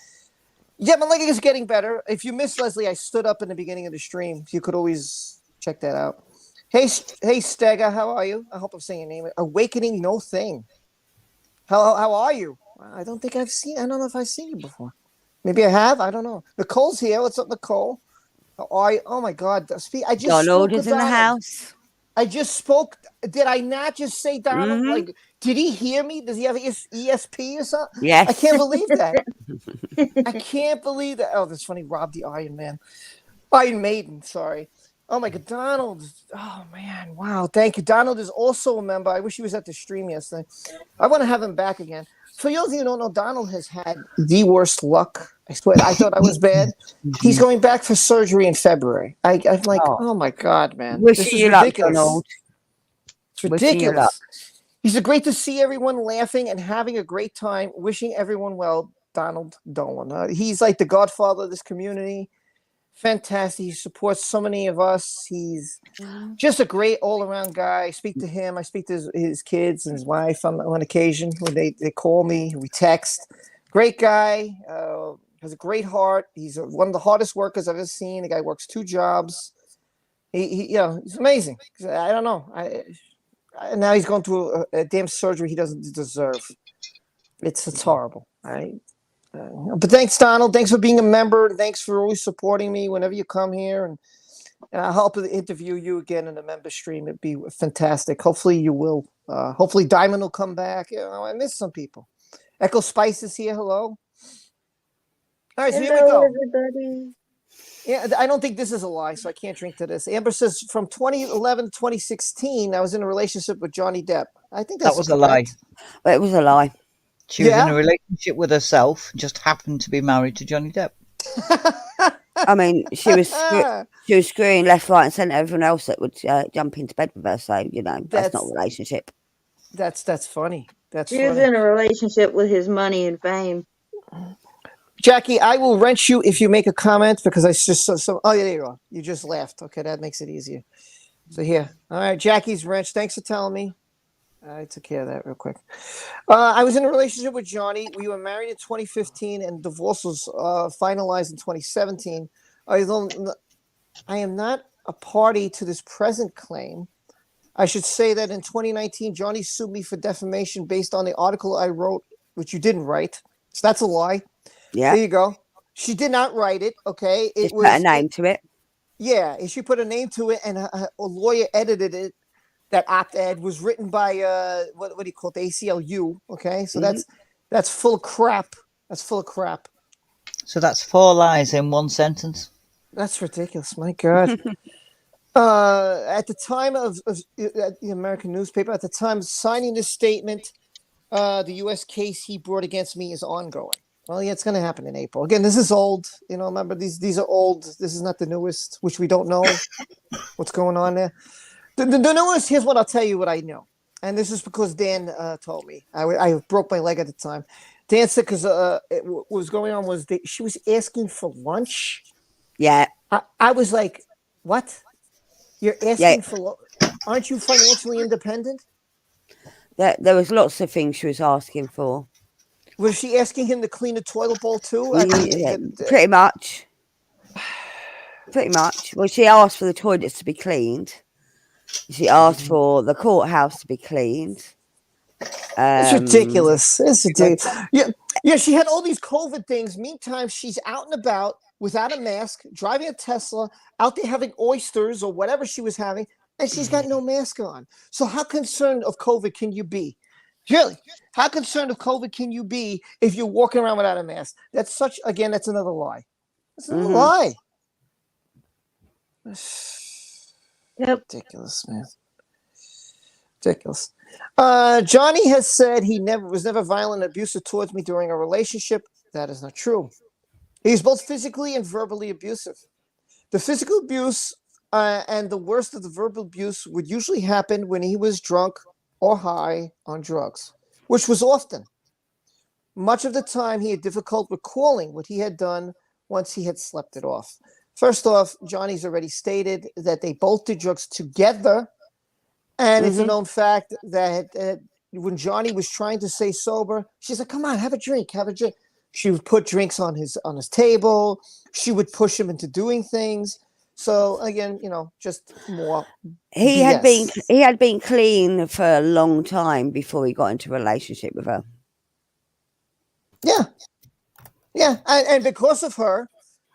Yeah, my leg is getting better. If you missed Leslie, I stood up in the beginning of the stream. You could always check that out. Hey, Stega, how are you? I hope I'm saying your name. Awakening No Thing. How are you? I don't know if I've seen you before. Maybe I have. I don't know. Nicole's here. What's up, Nicole? Oh my God. I just Donald spoke is with in the Donald. house. I just spoke. Did I not just say Donald? Mhm. Like, did he hear me? Does he have ESP or something? I Yes. can't believe that. I can't believe that. Oh, that's funny. Rob the Iron Man. Iron Maiden, sorry. Oh my God, Donald. Oh man, wow. Thank you. Donald is also a member. I wish he was at the stream yesterday. I want to have him back again. For those of you who don't know, Donald has had the worst luck. I swear, I thought I was bad. He's going back for surgery in February. I'm like, Oh, oh my God, man. This wishing is you luck, ridiculous. Donald. It's Wishing you luck. ridiculous. He's great to see everyone laughing and having a great time. Wishing everyone well, Donald Dolan. He's like the godfather of this community. Fantastic. He supports so many of us. He's just a great all-around guy. I speak to him. I speak to his kids and his wife on occasion when they call me. We text. Great guy. Has a great heart. He's one of the hardest workers I've ever seen. The guy works 2 jobs. He's amazing. I don't know. Now he's going through a damn surgery he doesn't deserve. It's horrible. But thanks, Donald. Thanks for being a member. Thanks for always supporting me whenever you come here. And I'll help interview you again in the member stream. It'd be fantastic. Hopefully you will. Hopefully Diamond will come back. I miss some people. Echo Spice is here. Hello. All right, so here we Hello, go. everybody. Yeah, I don't think this is a lie, so I can't drink to this. Amber says from 2011 to 2016, I was in a relationship with Johnny Depp. I think that's That was a lie. correct. But it was a lie. She was in Yeah? a relationship with herself, just happened to be married to Johnny Depp. I mean, she was screwing left, right, and centre everyone else that would jump into bed with her. So that's not a relationship. That's funny. That's She was funny. in a relationship with his money and fame. Jackie, I will wrench you if you make a comment because I just so. Oh yeah, there you are. You just laughed. Okay, that makes it easier. So here, all right, Jackie's wrench. Thanks for telling me. I took care of that real quick. I was in a relationship with Johnny. We were married in 2015, and divorce was finalized in 2017. I am not a party to this present claim. I should say that in 2019, Johnny sued me for defamation based on the article I wrote, which you didn't write. So that's a lie. Yeah. There you go. She did not write it. Okay. Just put a name to it. Yeah. She put a name to it, and a lawyer edited it. That op-ed was written by what do you call it? The ACLU. Okay. So that's full of crap. That's full of crap. So that's 4 lies in 1 sentence. That's ridiculous. My God. At the time of the American newspaper, at the time signing this statement, the U.S. case he brought against me is ongoing. Well, yeah, it's going to happen in April. Again, this is old. Remember, these are old. This is not the newest, which we don't know what's going on there. The newest, here's what I'll tell you what I know. And this is because Dan told me. I broke my leg at the time. Dan said because what was going on was she was asking for lunch. Yeah. I was like, what? You're asking for aren't you financially independent? There was lots of things she was asking for. Was she asking him to clean the toilet bowl too? Pretty much. Pretty much. Well, she asked for the toilets to be cleaned. She asked for the courthouse to be cleaned. It's ridiculous. It's ridiculous. Yeah. She had all these COVID things. Meantime, she's out and about without a mask, driving a Tesla, out there having oysters or whatever she was having, and she's got no mask on. So how concerned of COVID can you be? Really? How concerned of COVID can you be if you're walking around without a mask? That's another lie. That's another lie. Yep. Ridiculous, man. Ridiculous. Johnny has said he was never violent and abusive towards me during a relationship. That is not true. He's both physically and verbally abusive. The physical abuse and the worst of the verbal abuse would usually happen when he was drunk or high on drugs, which was often. Much of the time, he had difficulty recalling what he had done once he had slept it off. First off, Johnny's already stated that they both did drugs together. And it's a known fact that when Johnny was trying to stay sober, she's like, come on, have a drink, have a drink. She would put drinks on his table. She would push him into doing things. So again, just more. He had been clean for a long time before he got into a relationship with her. Yeah. And because of her,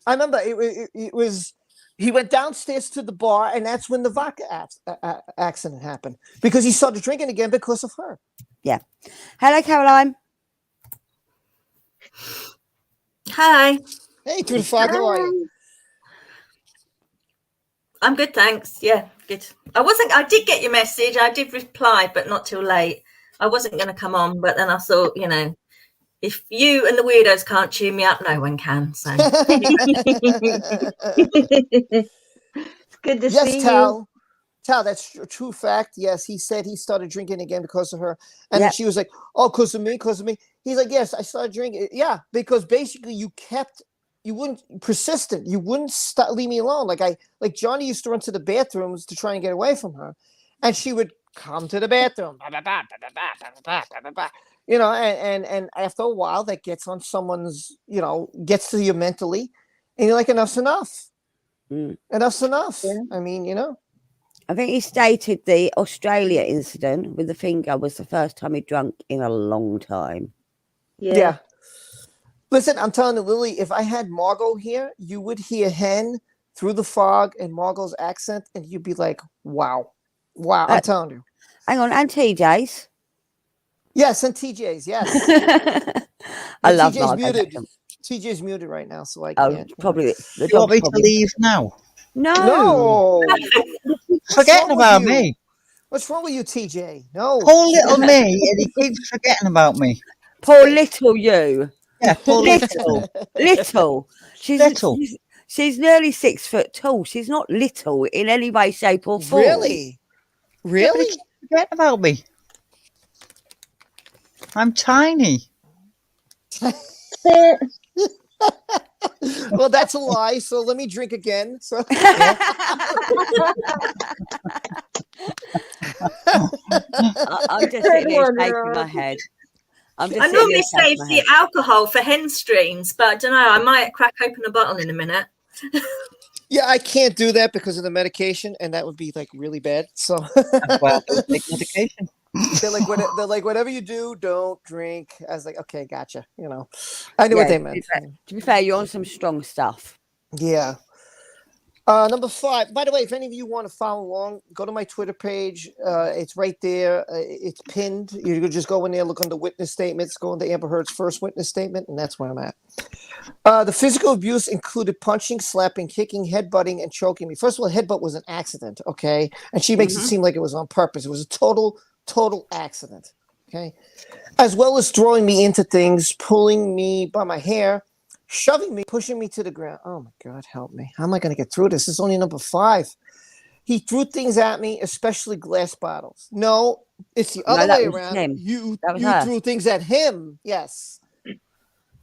I remember it was He went downstairs to the bar, and that's when the vodka accident happened, because he started drinking again because of her. Yeah. Hello, Caroline. Hi. Hey, through the fog, how are you? I'm good, thanks. Yeah, good. I did get your message. I did reply, but not till late. I wasn't going to come on, but then I thought, if you and the weirdos can't cheer me up, no one can. So It's good to Yes, see you. Tal. Tal, that's a true fact. Yes, he said he started drinking again because of her. And then Yep. she was like, oh, because of me, because of me. He's like, yes, I started drinking. Yeah, because basically you wouldn't persistent. You wouldn't leave me alone. Like Johnny used to run to the bathrooms to try and get away from her. And she would come to the bathroom. And after a while that gets on someone's, gets to you mentally. And you're like, enough's enough. Enough's enough. Yeah. I mean, I think he stated the Australia incident with the finger was the first time he'd drunk in a long time. Yeah. Listen, I'm telling you, Lily, if I had Margot here, you would hear Hen through the fog and Margot's accent, and you'd be like, wow. Wow. I'm telling you. Hang on, and TJ's. Yes, and TJ's, yes. I love TJ's Margot muted. Beckham. TJ's muted right now, so I Oh, can't. probably the Do you want me dog's to probably. leave now? No. Forgetting wrong with about you? me. What's wrong with you, TJ? No. Poor little me, and he keeps forgetting about me. Poor little you. Yeah, poor little. Little. Little. She's nearly 6 foot tall. She's not little in any way, shape, or form. Really? Yeah, but he Really? keeps forgetting about me. I'm tiny. Well, that's a lie. So let me drink again. So I'm just sitting here shaking my head. I normally save the alcohol for hen streams, but I don't know. I might crack open a bottle in a minute. yeah, I can't do that because of the medication, and that would be like really bad. So Well, don't take medication. they're like, whatever you do, don't drink. I was like, okay, gotcha. I knew what they meant. To be fair, you're on some strong stuff. Yeah. Number 5. By the way, if any of you want to follow along, go to my Twitter page. It's right there. It's pinned. You can just go in there, look under witness statements, go into Amber Heard's first witness statement, and that's where I'm at. The physical abuse included punching, slapping, kicking, headbutting, and choking me. First of all, headbutt was an accident, okay? And she makes it seem like it was on purpose. It was a total accident, okay? As well as throwing me into things, pulling me by my hair, shoving me, pushing me to the ground. Oh my God, help me. How am I going to get through this? This is only number 5. He threw things at me, especially glass bottles. No, it's the other way around. Him. You her. threw things at him. Yes.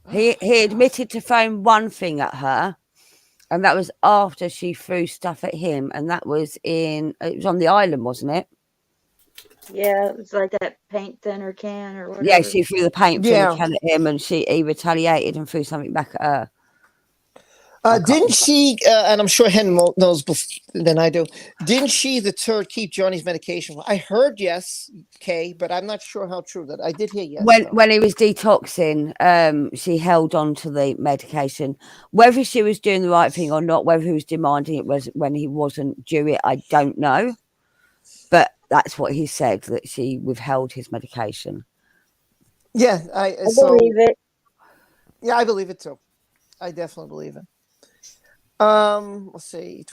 He admitted to throwing one thing at her, and that was after she threw stuff at him, and that was it was on the island, wasn't it? Yeah, it was like that paint thinner can or whatever. Yeah, she threw the paint thinner can at him, and he retaliated and threw something back at her. Didn't she, and I'm sure Hen knows than I do, didn't she, the turd, keep Johnny's medication? I heard yes, Kay, but I'm not sure how true that. I did hear yes. When he was detoxing, she held on to the medication. Whether she was doing the right thing or not, whether he was demanding it was when he wasn't due it, I don't know. But that's what he said, that she withheld his medication. Yeah, I believe it. Yeah, I believe it too. I definitely believe it. Let's see.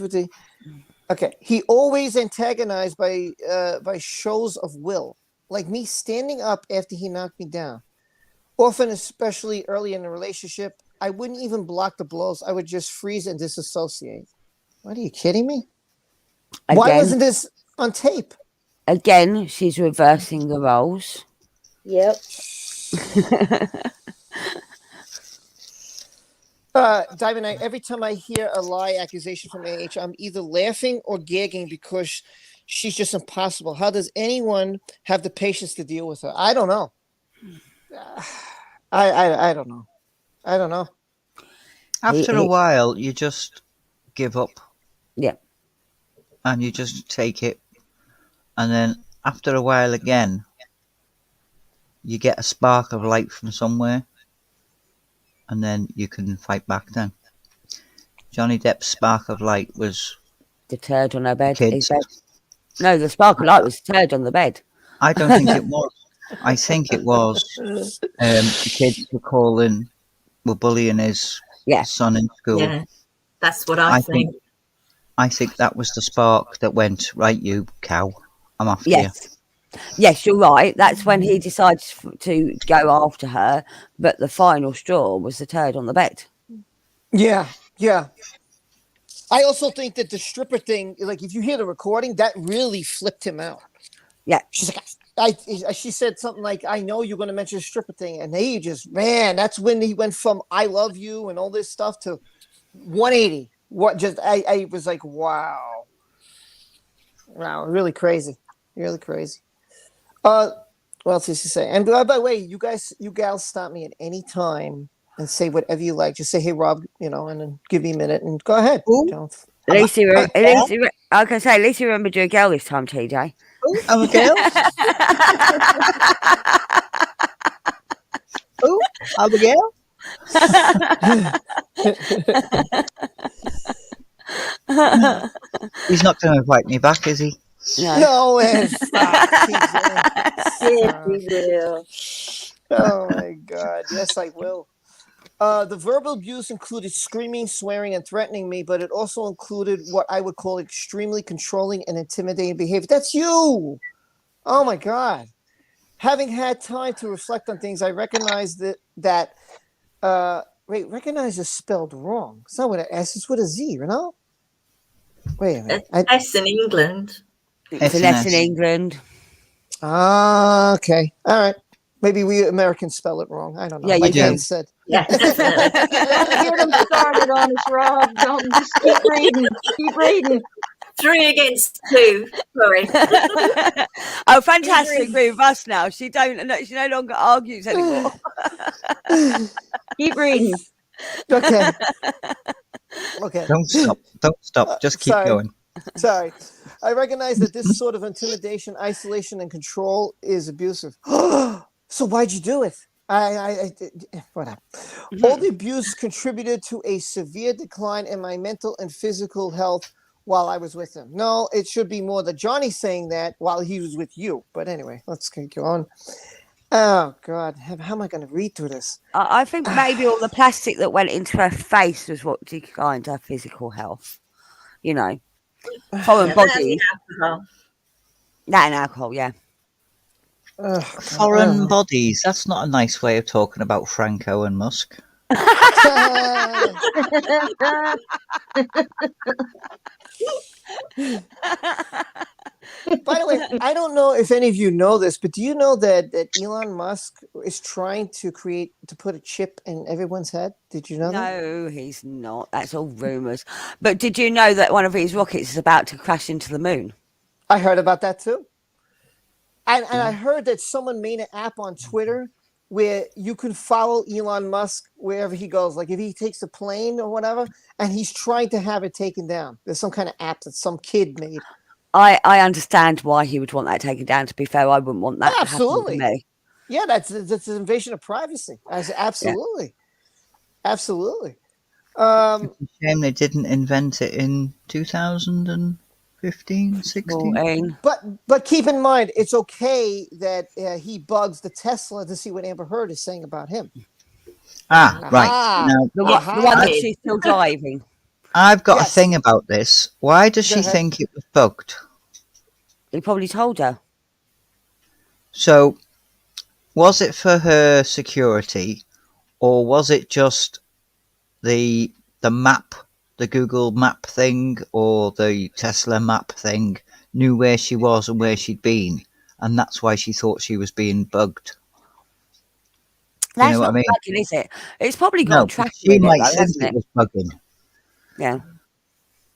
Okay, he always antagonized by shows of will, like me standing up after he knocked me down. Often, especially early in the relationship, I wouldn't even block the blows. I would just freeze and disassociate. What, are you kidding me? Why wasn't this on tape? Again, she's reversing the roles. Yep. Diamond, every time I hear a lie accusation from AH, I'm either laughing or gagging because she's just impossible. How does anyone have the patience to deal with her? I don't know. I don't know. I don't know. After a while, you just give up. Yeah. And you just take it. And then after a while again, you get a spark of light from somewhere. And then you can fight back then. Johnny Depp's spark of light was The turd on her bed. kids. No, the sparkle light was the turd on the bed. I don't think it was. I think it was the kids were bullying his Yeah. son in school. Yeah, that's what I think. I think that was the spark that went, right, you cow, I'm after Yes. Yes, you're right. That's when he decided to go after her. But the final straw was the turd on the bed. Yeah, yeah. I also think that the stripper thing, like if you hear the recording, that really flipped him out. Yeah. She's like, she said something like, I know you're going to mention the stripper thing. And he just, man, that's when he went from I love you and all this stuff to 180. I was like, wow. Wow, really crazy. Really crazy. What else did she say? And by the way, you gals stop me at any time and say whatever you like. Just say, hey, Rob, and then give me a minute and go ahead. At least you remembered you're a girl this time, TJ. Oh, I'm a girl. Oh, I'm a girl. He's not going to invite me back, is he? No, stop, Yes, he will. Oh my God! Yes, I will. The verbal abuse included screaming, swearing, and threatening me, but it also included what I would call extremely controlling and intimidating behavior. That's you! Oh my God. Having had time to reflect on things, I recognize recognize is spelled wrong. It's not with an S, it's with a Z, Wait a minute. S in England. It's an S in England. Okay. All right. Maybe we Americans spell it wrong. I don't know. Yeah, like you do. Ben said. Yeah, definitely. Don't get them started on us, Rob. Don't just keep reading. Keep reading. 3 against 2. Sorry. Oh, fantastic! Agree with us now. She no longer argues anymore. Keep reading. Okay. Don't stop. Just keep going. Sorry. I recognize that this sort of intimidation, isolation, and control is abusive. So why'd you do it? Whatever. All the abuse contributed to a severe decline in my mental and physical health while I was with him. No, it should be more that Johnny's saying that while he was with you. But anyway, let's go on. Oh, God. How am I going to read through this? I think maybe all the plastic that went into her face was what declined her physical health. Foreign bodies. That and alcohol, yeah. Foreign bodies. That's not a nice way of talking about Franco and Musk. By the way, I don't know if any of you know this, but do you know that Elon Musk is trying to put a chip in everyone's head? Did you know that? No, he's not. That's all rumours. But did you know that one of his rockets is about to crash into the moon? I heard about that too. And I heard that someone made an app on Twitter where you can follow Elon Musk wherever he goes. Like if he takes a plane or whatever, and he's trying to have it taken down. There's some kind of app that some kid made. I understand why he would want that taken down. To be fair, I wouldn't want that absolutely. to happen to me. Yeah, that's an invasion of privacy. Absolutely. Yeah. Absolutely. It's a shame they didn't invent it in 2015, 16. But keep in mind, it's okay that he bugs the Tesla to see what Amber Heard is saying about him. Right. Now, the one that she's still driving. I've got a thing about this. Why does she think it was bugged? He probably told her. So, was it for her security, or was it just the map, the Google map thing, or the Tesla map thing, knew where she was and where she'd been, and that's why she thought she was being bugged? That's not bugging, is it? It's probably got a tracker she in might it, though, think hasn't it was bugging. Yeah.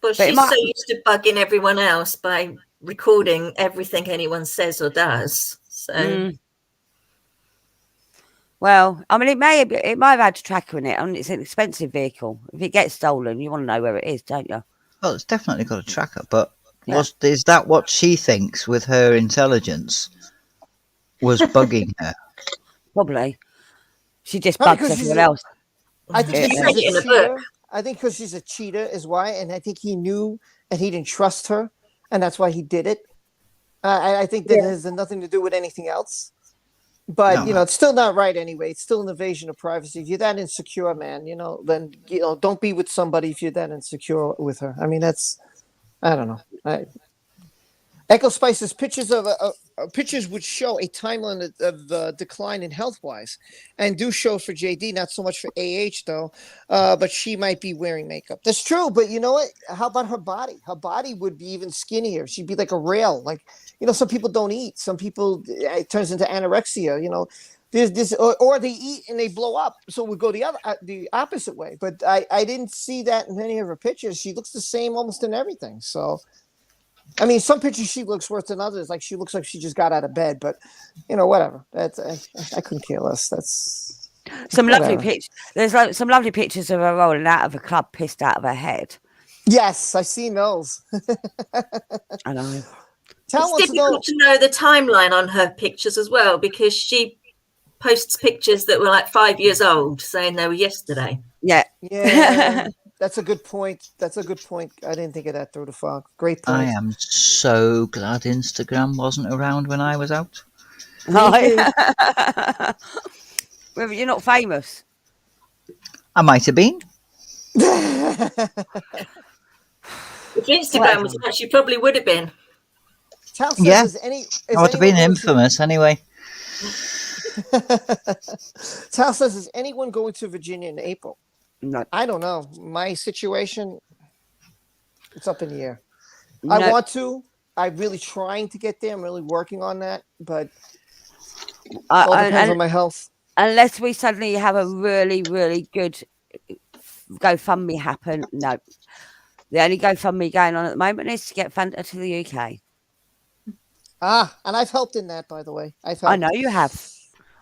But she's so used to bugging everyone else by recording everything anyone says or does. So, well, I mean, it might have had a tracker in it. I mean, it's an expensive vehicle. If it gets stolen, you want to know where it is, don't you? Well, it's definitely got a tracker, but is that what she thinks with her intelligence was bugging her? Probably. She just bugs everyone else. I think she's read it in a book. I think because she's a cheater is why, and I think he knew and he didn't trust her, and that's why he did it. I think that Yeah. has nothing to do with anything else. But No, you know, it's still not right anyway. It's still an invasion of privacy. If you're that insecure, man, you know, then don't be with somebody if you're that insecure with her. I mean, that's I don't know. Echo Spice's pictures would show a timeline of decline in health wise, and do show for JD, not so much for though. But she might be wearing makeup. That's true. But you know what? How about her body? Her body would be even skinnier. She'd be like a rail. Like some people don't eat. Some people it turns into anorexia. There's this, or they eat and they blow up. So we go the opposite way. But I didn't see that in any of her pictures. She looks the same almost in everything. So. I mean, some pictures she looks worse than others. Like she looks like she just got out of bed, but whatever. That's I couldn't care less. That's Some lovely whatever. pictures. There's some lovely pictures of her rolling out of a club, pissed out of her head. Yes, I've seen those. I know. Tal It's wants to know. difficult to know the timeline on her pictures as well, because she posts pictures that were like 5 years old, saying they were yesterday. Yeah. Yeah, that's a good point. That's a good point. I didn't think of that through the fog. Great point. I am so glad Instagram wasn't around when I was out. Me too. Well, you're not famous. I might have been. If Instagram was out, she probably would have been. Tal says, Yeah. is I would have been infamous anyway. Tal says, is anyone going to Virginia in April? No. I don't know. My situation, it's up in the air. No. I want to. I'm really trying to get there. I'm really working on that, but it all depends on my health. Unless we suddenly have a really, really good GoFundMe happen, no. The only GoFundMe going on at the moment is to get Fanta to the UK. And I've helped in that, by the way. I've helped. I know you have. Just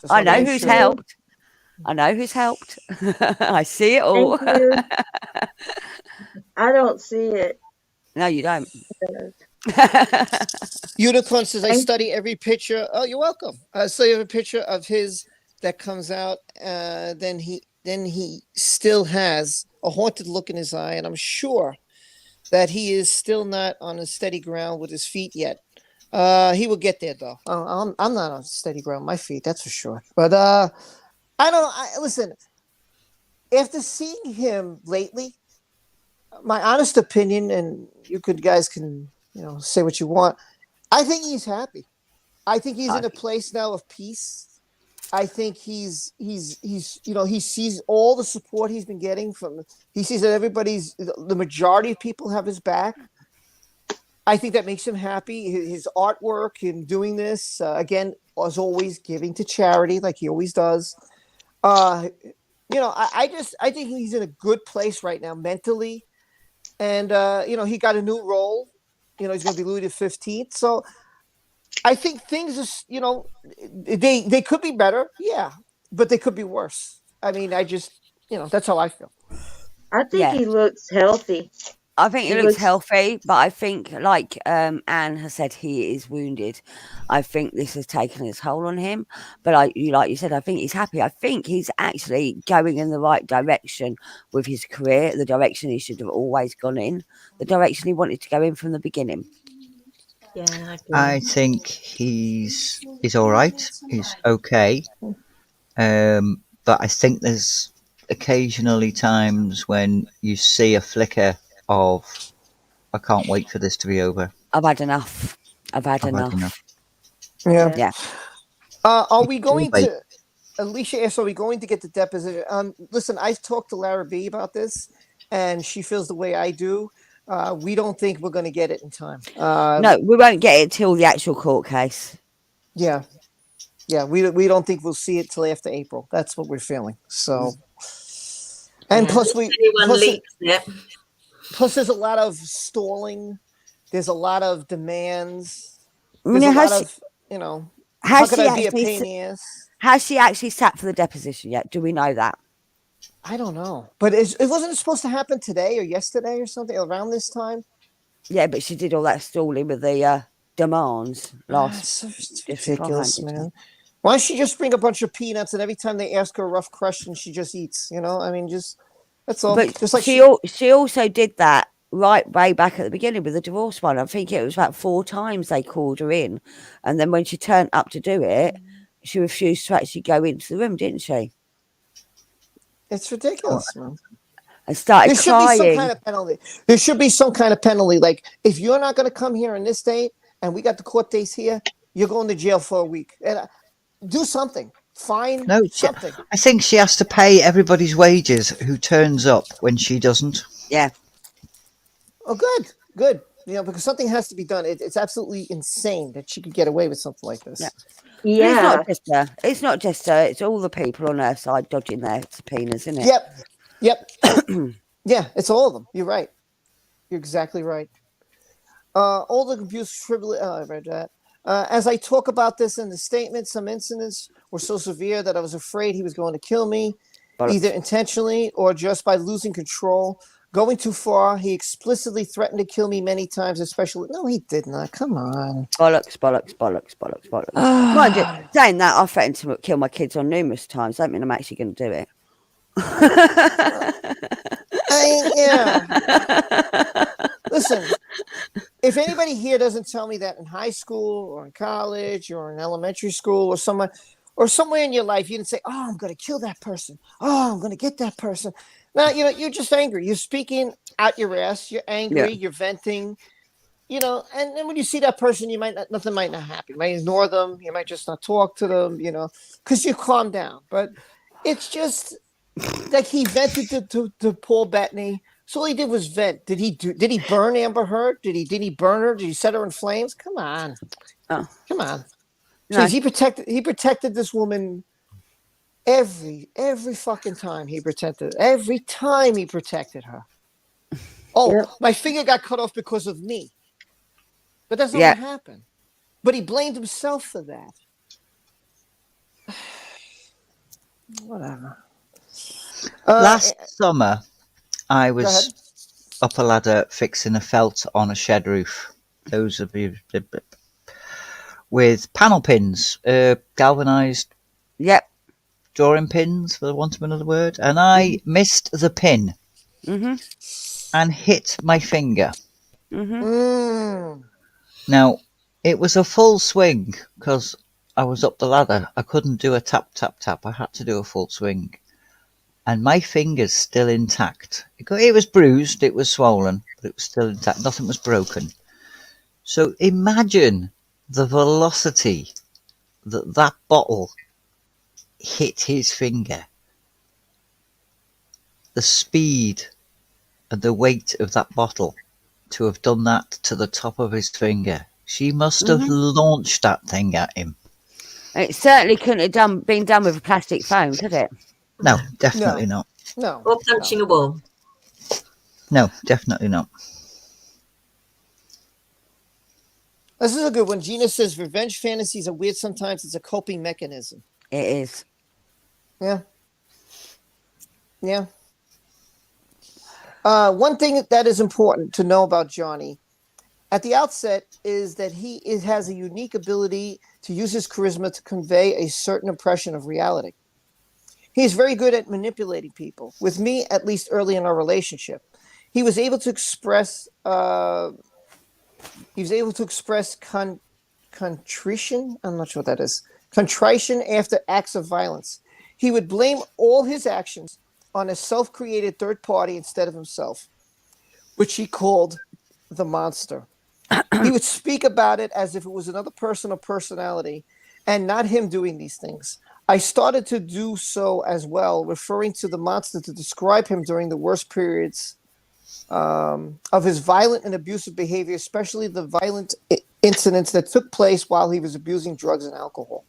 I wanna know make who's sure. helped. I know who's helped. I see it all. Thank you. I don't see it. No, you don't. Unicorn says, I Thank- study every picture. Oh, you're welcome. I study every picture of his that comes out. Then he still has a haunted look in his eye, and I'm sure that he is still not on a steady ground with his feet yet. He will get there though. I'm not on steady ground, my feet, that's for sure. But I don't know. Listen, after seeing him lately, my honest opinion, and guys can say what you want. I think he's happy. I think he's in a place now of peace. I think he sees all the support he's been getting he sees that the majority of people have his back. I think that makes him happy. His artwork and doing this, again, as always, giving to charity like he always does. I think he's in a good place right now mentally. And, he got a new role. He's going to be Louis the 15th. So I think things are, they could be better. Yeah. But they could be worse. I mean, that's how I feel. I think he looks healthy. I think he looks healthy, but I think, like Anne has said, he is wounded. I think this has taken its toll on him. But like you said, I think he's happy. I think he's actually going in the right direction with his career, the direction he should have always gone in, the direction he wanted to go in from the beginning. Yeah, I think he's all right. He's okay. But I think there's occasionally times when you see a flicker of, I can't wait for this to be over. I've had enough. I've had enough. Yeah. Are we going Wait. to? Alicia asked, "Are we going to get the deposition?" Listen, I've talked to Lara B about this, and she feels the way I do. We don't think we're going to get it in time. No, we won't get it till the actual court case. Yeah. We don't think we'll see it till after April. That's what we're feeling. So, and plus plus there's a lot of stalling. There's a lot of demands. There's a lot of how could I be a pain in the ass? Has she actually sat for the deposition yet? Do we know that? I don't know, but it wasn't supposed to happen today or yesterday or something around this time. Yeah, but she did all that stalling with the demands last. It's ridiculous, man. Why don't she just bring a bunch of peanuts and every time they ask her a rough question, she just eats? I mean, just That's all. But Just like she also did that right way back at the beginning with the divorce one. I think it was about 4 times they called her in, and then when she turned up to do it, she refused to actually go into the room, didn't she? it's ridiculous, man. And started There should be some crying. kind of penalty. There should be some kind of penalty. Like if you're not going to come here on this date, and we got the court dates here, you're going to jail for a week. And do something. Fine No, something. I think she has to pay everybody's wages who turns up when she doesn't. Yeah. Oh, good, good. You know, because something has to be done. It's absolutely insane that she could get away with something like this. Yeah. Yeah. It's not just her. It's not just her. It's all the people on her side dodging their subpoenas, isn't it? Yep. Yeah, it's all of them. You're right. You're exactly right. All the abuse trivial. I read that. As I talk about this in the statement, some incidents were so severe that I was afraid he was going to kill me, either Bollocks. intentionally or just by losing control. Going too far, he explicitly threatened to kill me many times, especially. No, he did not. Come on. Bollocks. Mind you, saying that, I threatened to kill my kids on numerous times. Don't mean I'm actually going to do it. Yeah. Listen, if anybody here doesn't tell me that in high school or in college or in elementary school or somewhere in your life, you didn't say, "Oh, I'm going to kill that person. Oh, I'm going to get that person." Now, you know, you're just angry. You're speaking out your ass. You're angry. Yeah. You're venting. You know, and then when you see that person, nothing might not happen. You might ignore them. You might just not talk to them. You know, because you calm down. But it's just like he vented to Paul Bettany. So all he did was vent. Did he burn Amber Heard? Did he burn her? Did he set her in flames? Come on. Oh. Come on. No. Jeez, he protected this woman every fucking time every time he protected her. Oh, Yep. my finger got cut off because of me. But that's not Yeah. what happened. But he blamed himself for that. Whatever. Last summer, I Go ahead. was up a ladder fixing a felt on a shed roof. Those of you with panel pins, galvanized Yep. drawing pins, for want of another word, and I missed the pin and hit my finger. Now, it was a full swing because I was up the ladder. I couldn't do a tap, tap, tap. I had to do a full swing. And my finger's still intact. It was bruised, it was swollen, but it was still intact. Nothing was broken. So imagine the velocity that bottle hit his finger. The speed and the weight of that bottle to have done that to the top of his finger. She must have launched that thing at him. It certainly couldn't have been done with a plastic phone, could it? No, definitely not. No. Or punching a wall. No, definitely not. This is a good one. Gina says revenge fantasies are weird sometimes. It's a coping mechanism. It is. Yeah. Yeah. One thing that is important to know about Johnny at the outset is that he has a unique ability to use his charisma to convey a certain impression of reality. He is very good at manipulating people. With me, at least early in our relationship, he was able to express contrition. I'm not sure what that is. Contrition after acts of violence. He would blame all his actions on a self-created third party instead of himself, which he called the monster. He would speak about it as if it was another person or personality and not him doing these things. I started to do so as well, referring to the monster to describe him during the worst periods of his violent and abusive behavior, especially the violent incidents that took place while he was abusing drugs and alcohol.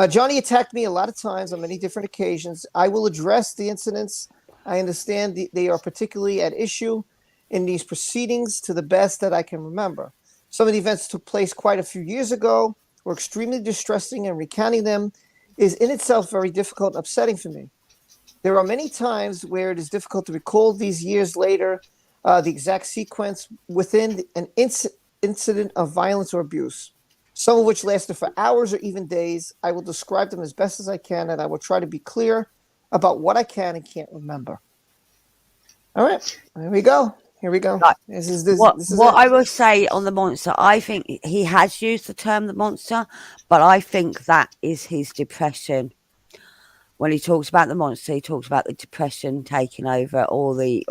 Johnny attacked me a lot of times on many different occasions. I will address the incidents. I understand they are particularly at issue in these proceedings to the best that I can remember. Some of the events took place quite a few years ago, were extremely distressing, and recounting them is in itself very difficult and upsetting for me. There are many times where it is difficult to recall these years later the exact sequence within an incident of violence or abuse, some of which lasted for hours or even days. I will describe them as best as I can, and I will try to be clear about what I can and can't remember. All right, here we go. Here we go. Right. This is What it. I will say on the monster, I think he has used the term the monster, but I think that is his depression. When he talks about the monster, he talks about the depression taking over, or the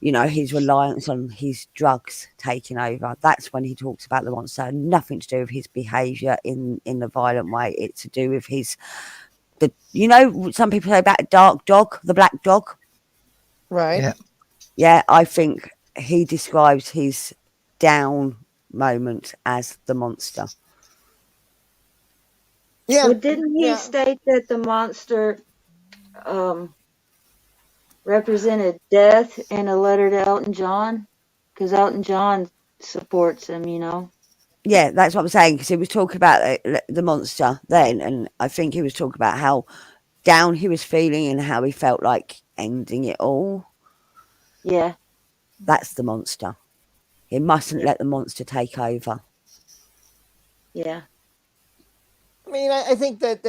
his reliance on his drugs taking over. That's when he talks about the monster. Nothing to do with his behaviour in the violent way. It's to do with some people say about a dark dog, the black dog. Right. Yeah. Yeah, I think he describes his down moment as the monster. Yeah. Well, didn't he state that the monster represented death in a letter to Elton John? Because Elton John supports him, Yeah, that's what I'm saying, because he was talking about the monster then, and I think he was talking about how down he was feeling and how he felt like ending it all. Yeah. That's the monster. He mustn't Yeah. let the monster take over. Yeah. I mean, I think that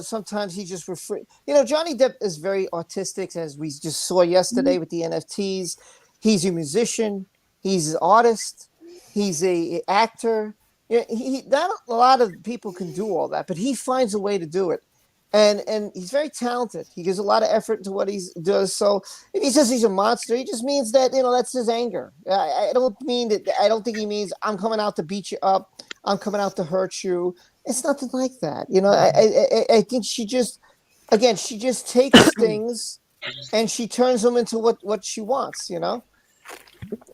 sometimes he just Johnny Depp is very artistic, as we just saw yesterday with the NFTs. He's a musician. He's an artist. He's a actor. Not a lot of people can do all that, but he finds a way to do it. And he's very talented. He gives a lot of effort into what he does. So if he says he's a monster, he just means that that's his anger. I don't mean that. I don't think he means I'm coming out to beat you up. I'm coming out to hurt you. It's nothing like that. I think she just takes things and she turns them into what she wants. And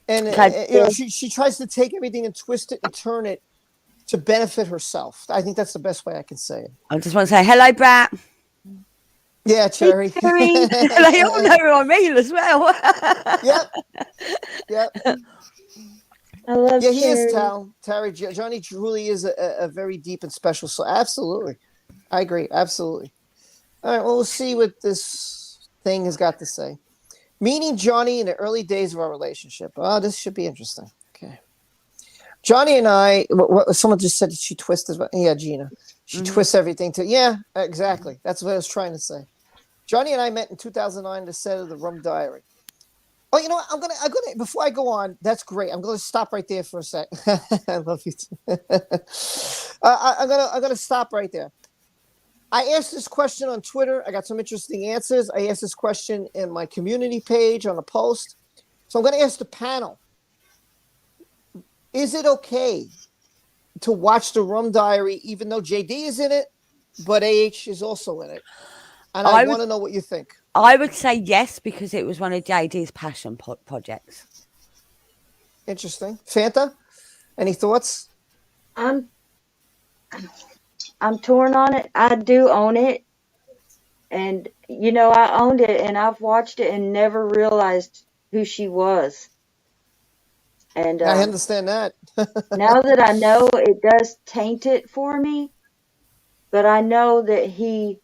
Okay, she tries to take everything and twist it and turn it to benefit herself. I think that's the best way I can say it. I just want to say hello, Brat. Yeah, Cherry. Cherry. They all know who I mean as well. Yep. I love Yeah, he is Cherry. Terry. Johnny truly is a very deep and special soul. Absolutely. I agree. Absolutely. All right. Well, we'll see what this thing has got to say. Meeting Johnny in the early days of our relationship. Oh, this should be interesting. Okay. Johnny and I, someone just said she twisted. Yeah, Gina. She twists everything to, yeah, exactly. That's what I was trying to say. Johnny and I met in 2009 at the set of the Rum Diary. Oh, you know what? I'm gonna before I go on. That's great. I'm gonna stop right there for a sec. I love you too. I'm gonna stop right there. I asked this question on Twitter. I got some interesting answers. I asked this question in my community page on a post. So I'm gonna ask the panel: is it okay to watch the Rum Diary, even though JD is in it, but AH is also in it? And I want to know what you think. I would say yes, because it was one of JD's passion projects. Interesting. Fanta, any thoughts? I'm torn on it. I do own it. And, I owned it and I've watched it and never realized who she was. And I understand that. now that I know, it does taint it for me. But I know that he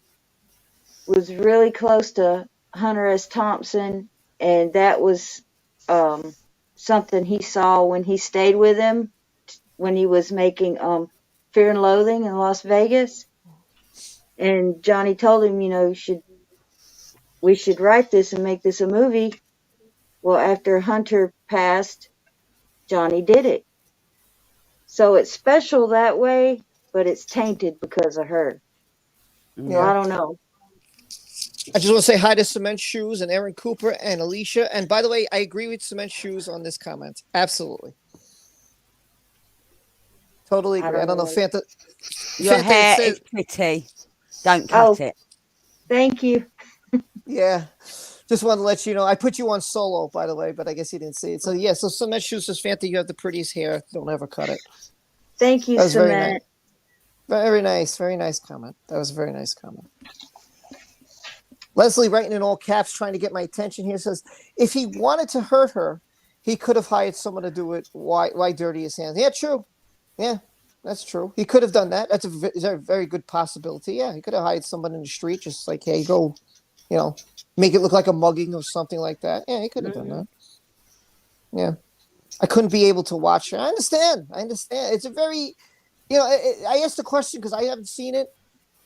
was really close to Hunter S. Thompson, and that was something he saw when he stayed with him when he was making Fear and Loathing in Las Vegas. And Johnny told him, we should write this and make this a movie. Well, after Hunter passed, Johnny did it. So it's special that way, but it's tainted because of her. Yeah. So I don't know. I just want to say hi to Cement Shoes and Aaron Cooper and Alicia. And by the way, I agree with Cement Shoes on this comment. Absolutely. Totally agree. I don't know. Fanta. Your Fanta hair says, is pretty. Don't cut it. Thank you. Yeah. Just wanted to let you know. I put you on solo, by the way, but I guess you didn't see it. So, yeah. So, Cement Shoes says, Fanta, you have the prettiest hair. Don't ever cut it. Thank you, That was very Cement. nice. Very nice. Very nice comment. That was a very nice comment. Leslie, writing in all caps, trying to get my attention here, says, if he wanted to hurt her, he could have hired someone to do it. Why dirty his hands? Yeah, true. Yeah, that's true. He could have done that. That's a very good possibility. Yeah, he could have hired someone in the street, just like, hey, go, make it look like a mugging or something like that. Yeah, he could have done that. Yeah. I couldn't be able to watch her. I understand. It's a very, I asked the question because I haven't seen it.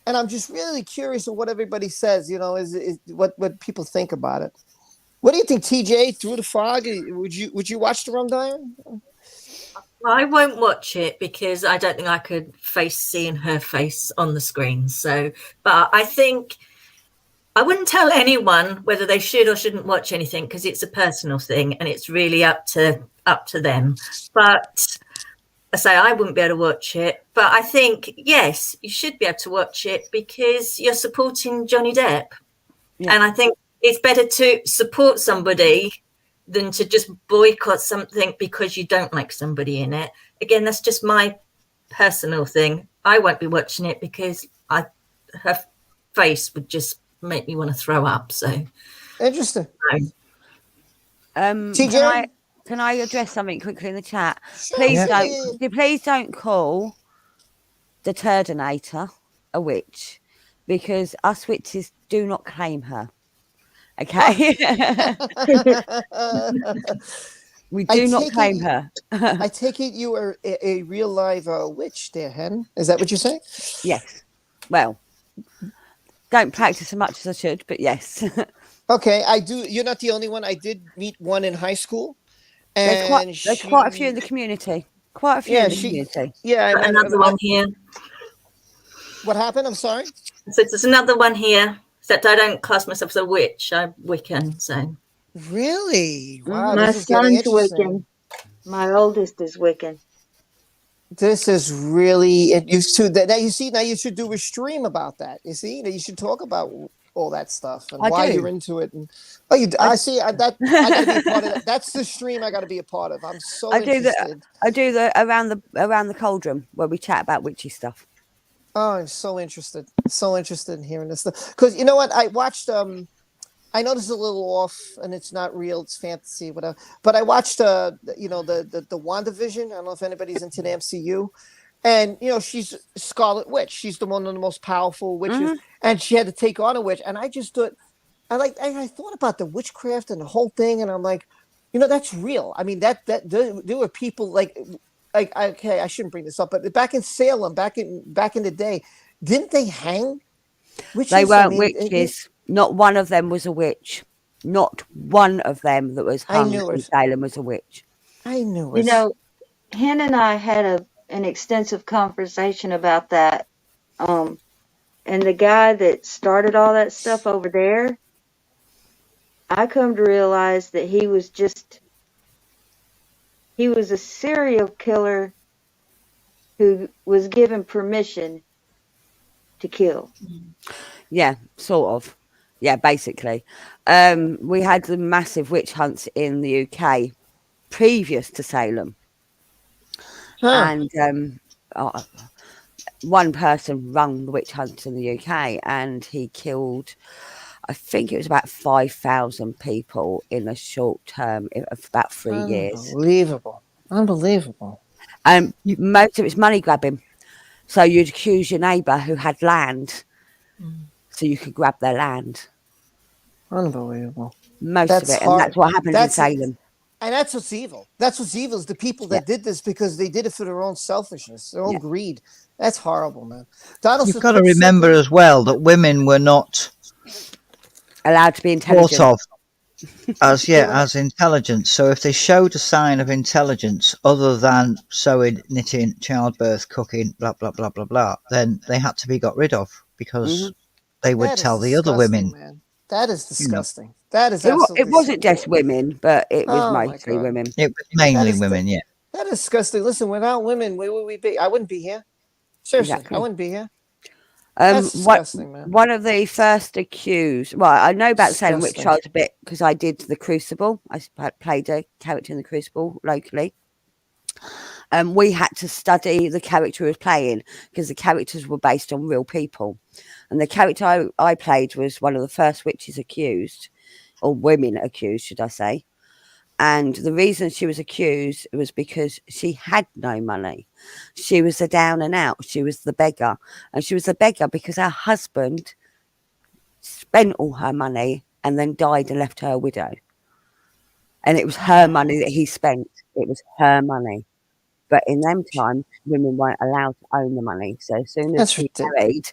and I'm just really curious of what everybody says. You know, is what people think about it. What do you think, TJ? Through the Fog? Would you watch the Rum Diary? I won't watch it because I don't think I could face seeing her face on the screen. So, but I think I wouldn't tell anyone whether they should or shouldn't watch anything because it's a personal thing and it's really up to them. But I say I wouldn't be able to watch it. But I think yes, you should be able to watch it because you're supporting Johnny Depp, and I think it's better to support somebody than to just boycott something because you don't like somebody in it. Again, that's just my personal thing. I won't be watching it because her face would just make me want to throw up. So Interesting. TJ? Can I address something quickly in the chat? Sure, Please yeah. please don't call the Turdinator a witch, because us witches do not claim her. Okay. We do not claim her. I take it you are a real live witch there, Hen. Is that what you say? Yes. Well, don't practice as much as I should, but yes. Okay, I do. You're not the only one. I did meet one in high school. And there's quite a few in the community. Quite a few in the community. Yeah, another one here. What happened? I'm sorry. So there's another one here. Except I don't class myself as a witch. I'm Wiccan. So really, wow, My this is getting son's Wiccan. interesting. My oldest is Wiccan. This is really now you see. Now you should do a stream about that. You see, you should talk about all that stuff and why you're into it. And I see. I got to be a part of that. That's the stream I got to be a part of. I'm so interested. I do the around the cauldron where we chat about witchy stuff. Oh, I'm so interested. So interested in hearing this stuff. Because you know what? I watched I know this is a little off and it's not real, it's fantasy, whatever. But I watched the WandaVision. I don't know if anybody's into the MCU. And she's Scarlet Witch. She's the one of the most powerful witches. And she had to take on a witch. And I just thought I thought about the witchcraft and the whole thing, and I'm like, that's real. I mean, that there were people like okay, I shouldn't bring this up, but back in Salem, back in the day, didn't they hang witches? They weren't witches. Not one of them was a witch. Not one of them that was hung in Salem was a witch. I knew it. Hen and I had an extensive conversation about that. And the guy that started all that stuff over there, I come to realize that he was a serial killer who was given permission to kill. Yeah, sort of. Yeah, basically. We had the massive witch hunts in the UK previous to Salem. And one person run the witch hunts in the UK and he killed, I think it was about 5,000 people in a short term of about 3 years. Unbelievable. And most of it's money grabbing. So you'd accuse your neighbour who had land so you could grab their land. Unbelievable. Most of it. And that's what happened in Salem. And that's what's evil. That's what's evil is the people that did this because they did it for their own selfishness, their own greed. That's horrible, man. You've got to remember as well that women were not allowed to be intelligent. Thought of as intelligence. So if they showed a sign of intelligence other than sewing, knitting, childbirth, cooking, blah, blah, blah, blah, blah, then they had to be got rid of because they would tell the other women. Man. That is disgusting. That is absolutely It wasn't just women, but it was mostly women. It was mainly women, yeah. That is disgusting. Listen, without women, where would we be? I wouldn't be here. Seriously, I wouldn't be here. That's disgusting, man. One of the first accused, well, I know about Salem Witch Trials a bit because I did The Crucible. I played a character in The Crucible locally. We had to study the character we were playing because the characters were based on real people. And the character I played was one of the first witches accused, or women accused, should I say. And the reason she was accused was because she had no money. She was the down and out. She was the beggar. And she was the beggar because her husband spent all her money and then died and left her a widow. And it was her money that he spent. It was her money. But in them times, women weren't allowed to own the money. So as soon as she married,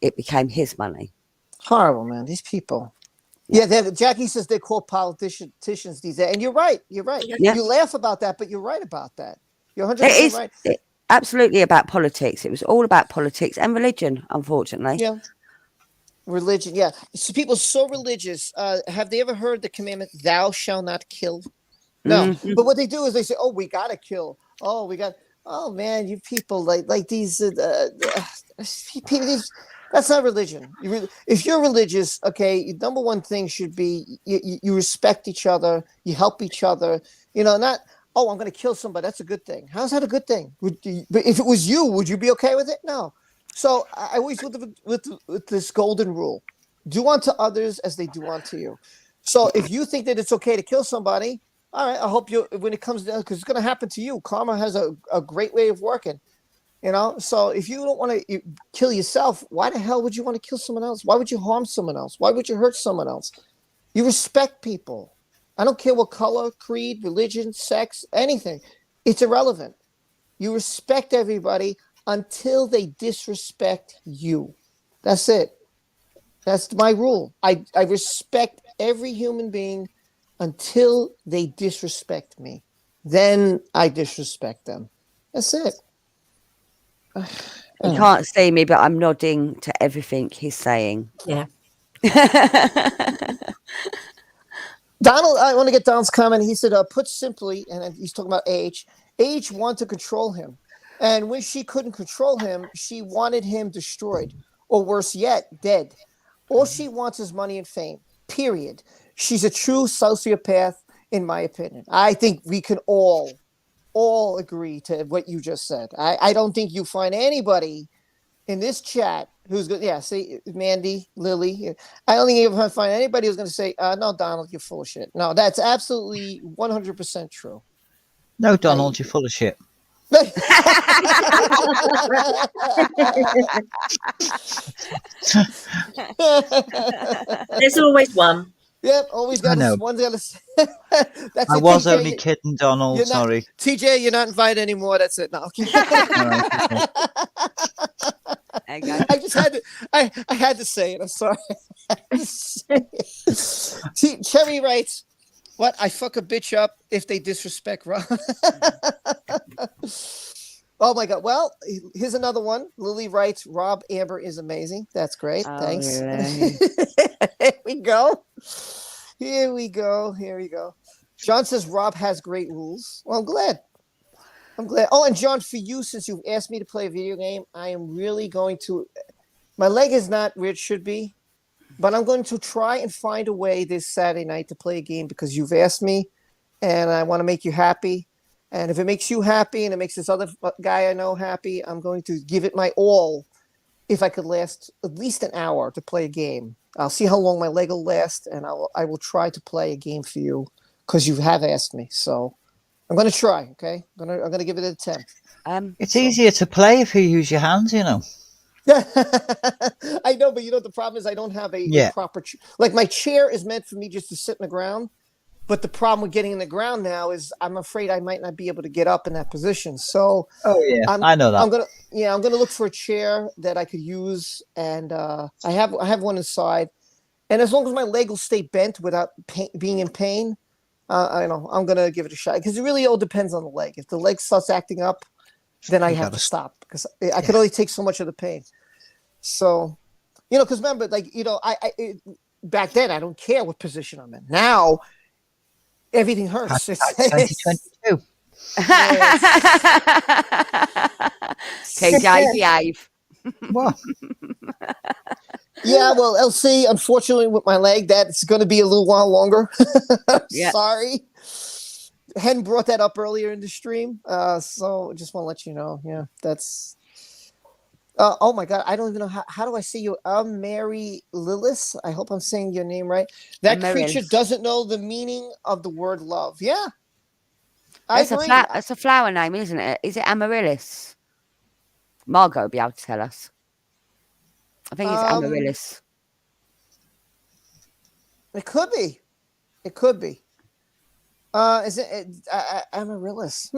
it became his money. Horrible, man. These people. Yeah, Jackie says they're called politicians these days. And you're right. You're right. Yeah. You laugh about that, but you're right about that. You're 100% It is right. absolutely about politics. It was all about politics and religion, unfortunately. Yeah. Religion. Yeah. So people so religious. Have they ever heard the commandment, thou shalt not kill? No. But what they do is they say, oh, we got to kill. Oh, we got. Oh, man, you people like these people. That's not religion. If you're religious, okay, number one thing should be you respect each other, you help each other. Not I'm going to kill somebody. That's a good thing. How's that a good thing? But if it was you, would you be okay with it? No. So I always with this golden rule: do unto others as they do unto you. So if you think that it's okay to kill somebody, all right, I hope when it comes down, because it's going to happen to you. Karma has a great way of working. So if you don't want to kill yourself, why the hell would you want to kill someone else? Why would you harm someone else? Why would you hurt someone else? You respect people. I don't care what color, creed, religion, sex, anything. It's irrelevant. You respect everybody until they disrespect you. That's it. That's my rule. I respect every human being until they disrespect me. Then I disrespect them. That's it. You can't see me, but I'm nodding to everything he's saying. Yeah. Donald, I want to get Donald's comment. He said, put simply, and he's talking about age wanted to control him. And when she couldn't control him, she wanted him destroyed, or worse yet, dead. All she wants is money and fame, period. She's a true sociopath, in my opinion. I think we can all agree to what you just said. I don't think you find anybody in this chat who's good. Yeah, see, Mandy, Lily. I don't think you find anybody who's going to say, no, Donald, you're full of shit. No, that's absolutely 100% true. No, Donald, you're full of shit. There's always one. Yep, always got to. One's got to say. That's I it, was TJ, only kidding, Donald. Sorry, TJ, you're not invited anymore. That's it. No, okay. I just had to. I had to say it. I'm sorry. See, Cherry writes, "What? I fuck a bitch up if they disrespect Rob." Oh my God. Well, here's another one. Lily writes, Rob Amber is amazing. That's great. Thanks. Really? Here we go. Here we go. John says Rob has great rules. Well, I'm glad. Oh, and John, for you, since you've asked me to play a video game, I am really going to. My leg is not where it should be, but I'm going to try and find a way this Saturday night to play a game because you've asked me, and I want to make you happy. And if it makes you happy and it makes this other guy I know happy, I'm going to give it my all. If I could last at least an hour to play a game, I'll see how long my leg will last, and I will try to play a game for you because you have asked me. So I'm going to try. Okay, I'm going to give it an attempt. It's easier to play if you use your hands, I know, but the problem is I don't have a proper like my chair is meant for me just to sit in the ground. But the problem with getting in the ground now is I'm afraid I might not be able to get up in that position. So I know that. I'm gonna look for a chair that I could use, and I have one inside. And as long as my leg will stay bent without being in pain, I'm gonna give it a shot because it really all depends on the leg. If the leg starts acting up, then I have to stop because I could only take so much of the pain. So, because remember, back then I don't care what position I'm in. Now. Everything hurts. 2022. TJ, behave. What? Yeah, well, LC, unfortunately, with my leg, that's going to be a little while longer. Yeah. Sorry. Hen brought that up earlier in the stream. So just want to let you know. Yeah, that's. Oh my God, I don't even know how do I say you? Mary Lillis. I hope I'm saying your name right. That creature doesn't know the meaning of the word love. Yeah, I agree. That's a flower name, isn't it? Is it Amaryllis? Margot will be able to tell us. I think it's Amaryllis. It could be. Is it Amaryllis?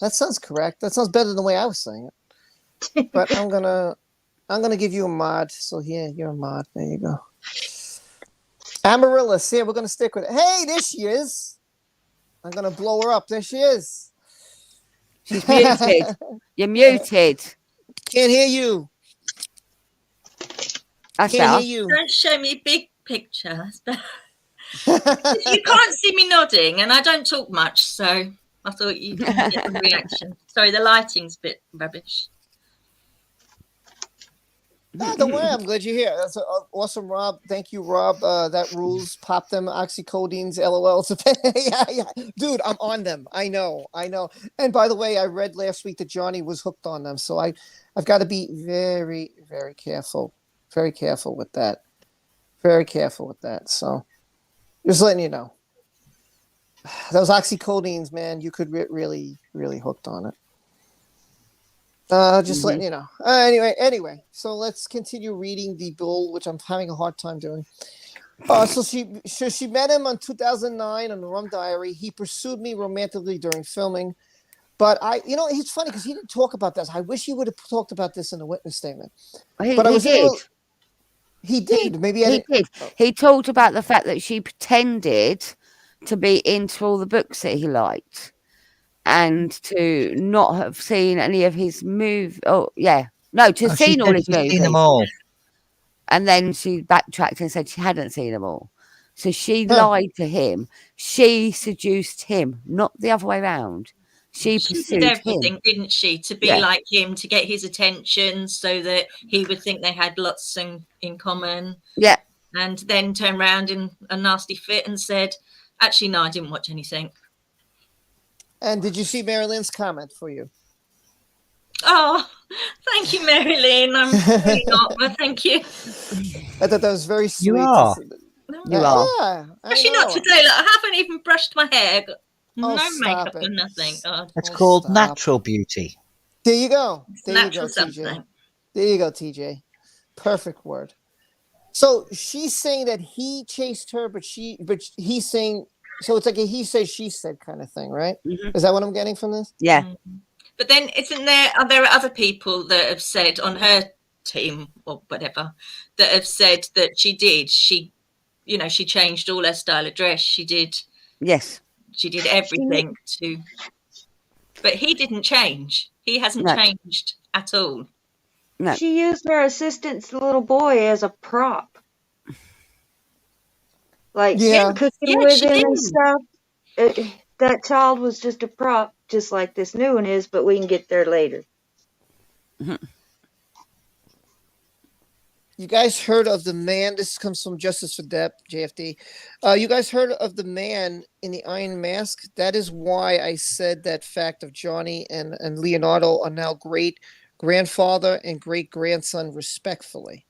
That sounds correct. That sounds better than the way I was saying it. But I'm gonna I'm gonna give you a mod. So here, you're a mod. There you go. Amaryllis. Here, we're gonna stick with it. Hey, there she is. I'm gonna blow her up. There she is. She's muted. You're muted. Can't hear you. That's Can't hear better. you. Don't show me a big picture. You can't see me nodding, and I don't talk much, so I thought you can get the reaction. Sorry, the lighting's a bit rubbish. No, don't worry. I'm glad you're here. That's awesome, Rob. Thank you, Rob. That rules. Pop them oxycodines, LOL. Yeah. Dude, I'm on them. I know. And by the way, I read last week that Johnny was hooked on them. So I've got to be very, very careful. Very careful with that. Very careful with that. So just letting you know. Those oxycodines, man, you could really, really hooked on it. Just letting you know. Anyway, so let's continue reading the bull, which I'm having a hard time doing. So she met him on 2009 on the Rum Diary. He pursued me romantically during filming, but it's funny because he didn't talk about this. I wish he would have talked about this in the witness statement. He But I was did. He did. Maybe I He didn't. did. He talked about the fact that she pretended to be into all the books that he liked, and to not have seen any of his movies. Oh, yeah. No, to have seen all his movies. Seen them all. And then she backtracked and said she hadn't seen them all. So she lied to him. She seduced him, not the other way around. She pursued did everything, him. didn't she? To be like him, to get his attention so that he would think they had lots in common. Yeah. And then turned around in a nasty fit and said, actually, no, I didn't watch anything. And did you see Marilyn's comment for you? Oh, thank you, Marilyn. I'm really not, but thank you. I thought that was very sweet. You are. You are. Yeah, actually, not today. Look, I haven't even brushed my hair. No makeup or nothing. It's called natural beauty. There you go. Natural something. There you go, TJ. Perfect word. So she's saying that he chased her, but he's saying, so it's like a he said, she said kind of thing, right? Is that what I'm getting from this? Yeah. But then are there other people that have said on her team or whatever that have said that she changed all her style of dress. She did. Yes. She did everything but he didn't change. He hasn't changed at all. No. She used her assistant's little boy as a prop. Like cooking with him and stuff. That child was just a prop, just like this new one is, but we can get there later. You guys heard of the man? This comes from Justice for Depp, JFD. You guys heard of the man in the Iron Mask? That is why I said that fact of Johnny and Leonardo are now great grandfather and great grandson, respectfully.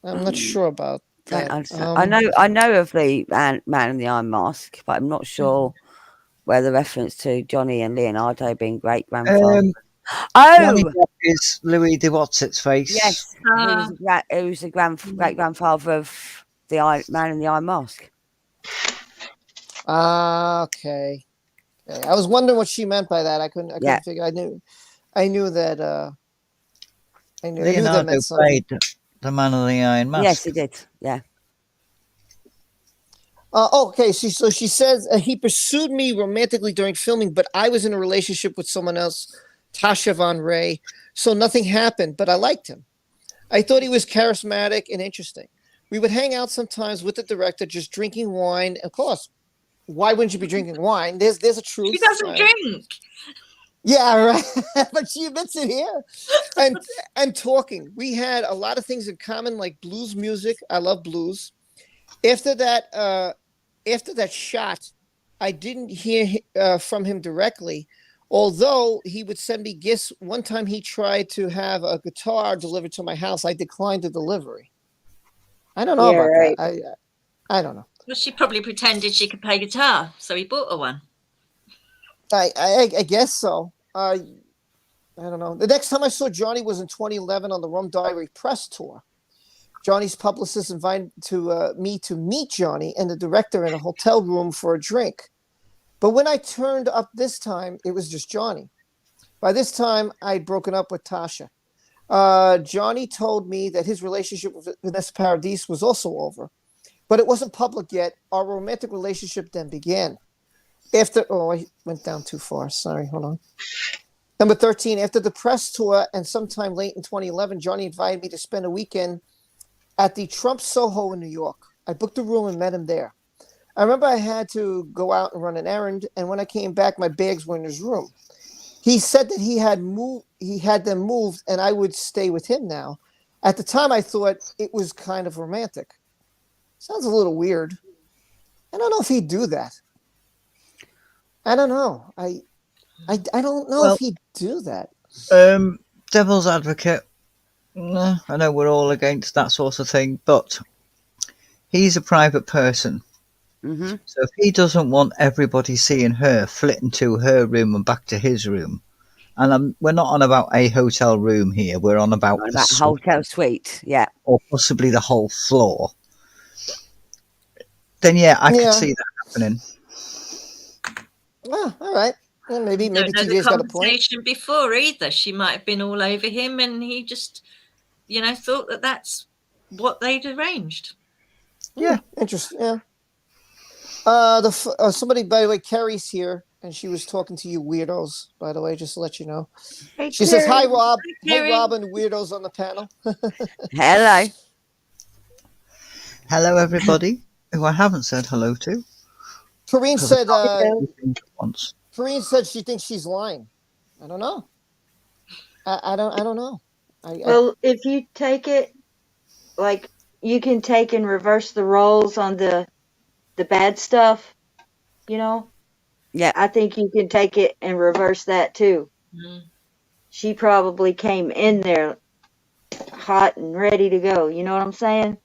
I'm not sure about that. I know of the man in the Iron Mask, but I'm not sure where the reference to Johnny and Leonardo being great grandfather. Johnny Depp is Louis de What's-its-face. Yes, he was the great grandfather of the man in the Iron Mask. Okay. I was wondering what she meant by that. I couldn't figure. I knew that. Leonardo played the man in the Iron Mask. Yes, he did. Yeah. Okay. So she says he pursued me romantically during filming, but I was in a relationship with someone else, Tasha Von Ray. So nothing happened, but I liked him. I thought he was charismatic and interesting. We would hang out sometimes with the director, just drinking wine. Of course, why wouldn't you be drinking wine? There's a truth. She doesn't drink. Yeah, right. But she admits it here. And talking. We had a lot of things in common, like blues music. I love blues. After that shot, I didn't hear from him directly, although he would send me gifts. One time he tried to have a guitar delivered to my house. I declined the delivery. I don't know about that. I don't know. Well, she probably pretended she could play guitar, so he bought her one. I guess so. I don't know. The next time I saw Johnny was in 2011 on the Rum Diary press tour. Johnny's publicist invited me to meet Johnny and the director in a hotel room for a drink. But when I turned up this time, it was just Johnny. By this time, I'd broken up with Tasha. Johnny told me that his relationship with Vanessa Paradis was also over, but it wasn't public yet. Our romantic relationship then began. I went down too far. Sorry, hold on. Number 13, after the press tour and sometime late in 2011, Johnny invited me to spend a weekend at the Trump Soho in New York. I booked a room and met him there. I remember I had to go out and run an errand, and when I came back, my bags were in his room. He said that he had them moved, and I would stay with him now. At the time, I thought it was kind of romantic. Sounds a little weird. I don't know if he'd do that. I don't know. I don't know if he'd do that. Devil's advocate. I know we're all against that sort of thing, but he's a private person. Mm-hmm. So if he doesn't want everybody seeing her flitting to her room and back to his room, and we're not on about a hotel room here, we're on about Right, the that hotel suite, yeah. or possibly the whole floor, then yeah, I could see that happening. Oh, all right. Well, maybe TJ's got a point. Conversation before either. She might have been all over him, and he just, thought that that's what they'd arranged. Yeah, interesting. Yeah. Somebody, by the way, Carrie's here, and she was talking to you weirdos. By the way, just to let you know. Hey, She says, "Hi, Carrie. Rob. Carrie. Hey, Rob, and weirdos on the panel." Hello. Hello, everybody who I haven't said hello to. Corrine said. Once. Corrine said she thinks she's lying. I don't know. I don't know. Well, if you take it, like, you can take and reverse the roles on the bad stuff, Yeah. I think you can take it and reverse that too. Mm. She probably came in there hot and ready to go. You know what I'm saying?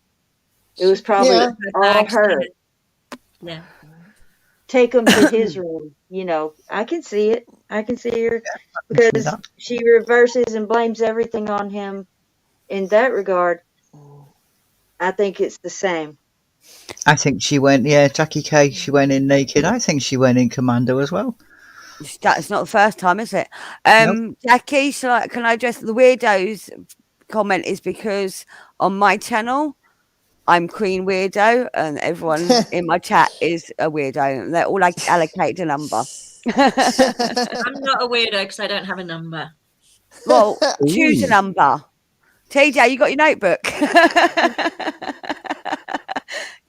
It was probably all her. Yeah. Take him to his room. I can see it. I can see her because she reverses and blames everything on him. In that regard, I think it's the same. I think she went, Jackie K, she went in naked. I think she went in commando as well. It's not the first time, is it? Nope. Jackie, can I address the weirdos comment? Is because on my channel, I'm Queen Weirdo, and everyone in my chat is a weirdo, and they're all allocated a number. I'm not a weirdo because I don't have a number. Well, choose a number. TJ, you got your notebook?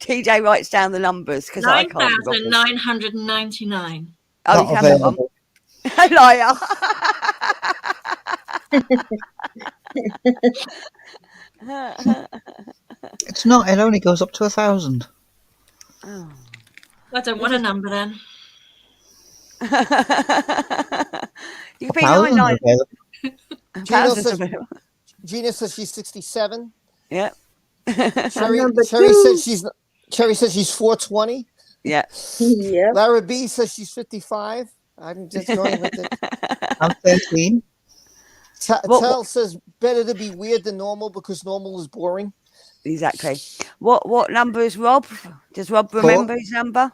TJ writes down the numbers because I can't. 9,999. Oh, you can have that one. Liar. It's not. It only goes up to 1,000. Oh. I don't want a number then. You can be 99. Gina says she's 67. Yeah. Cherry says she's 420. Yeah. Yeah. Lara B says she's 55. I'm just going with it. I'm 13. Tell says better to be weird than normal because normal is boring. Exactly. What number is Rob? Does Rob remember his number?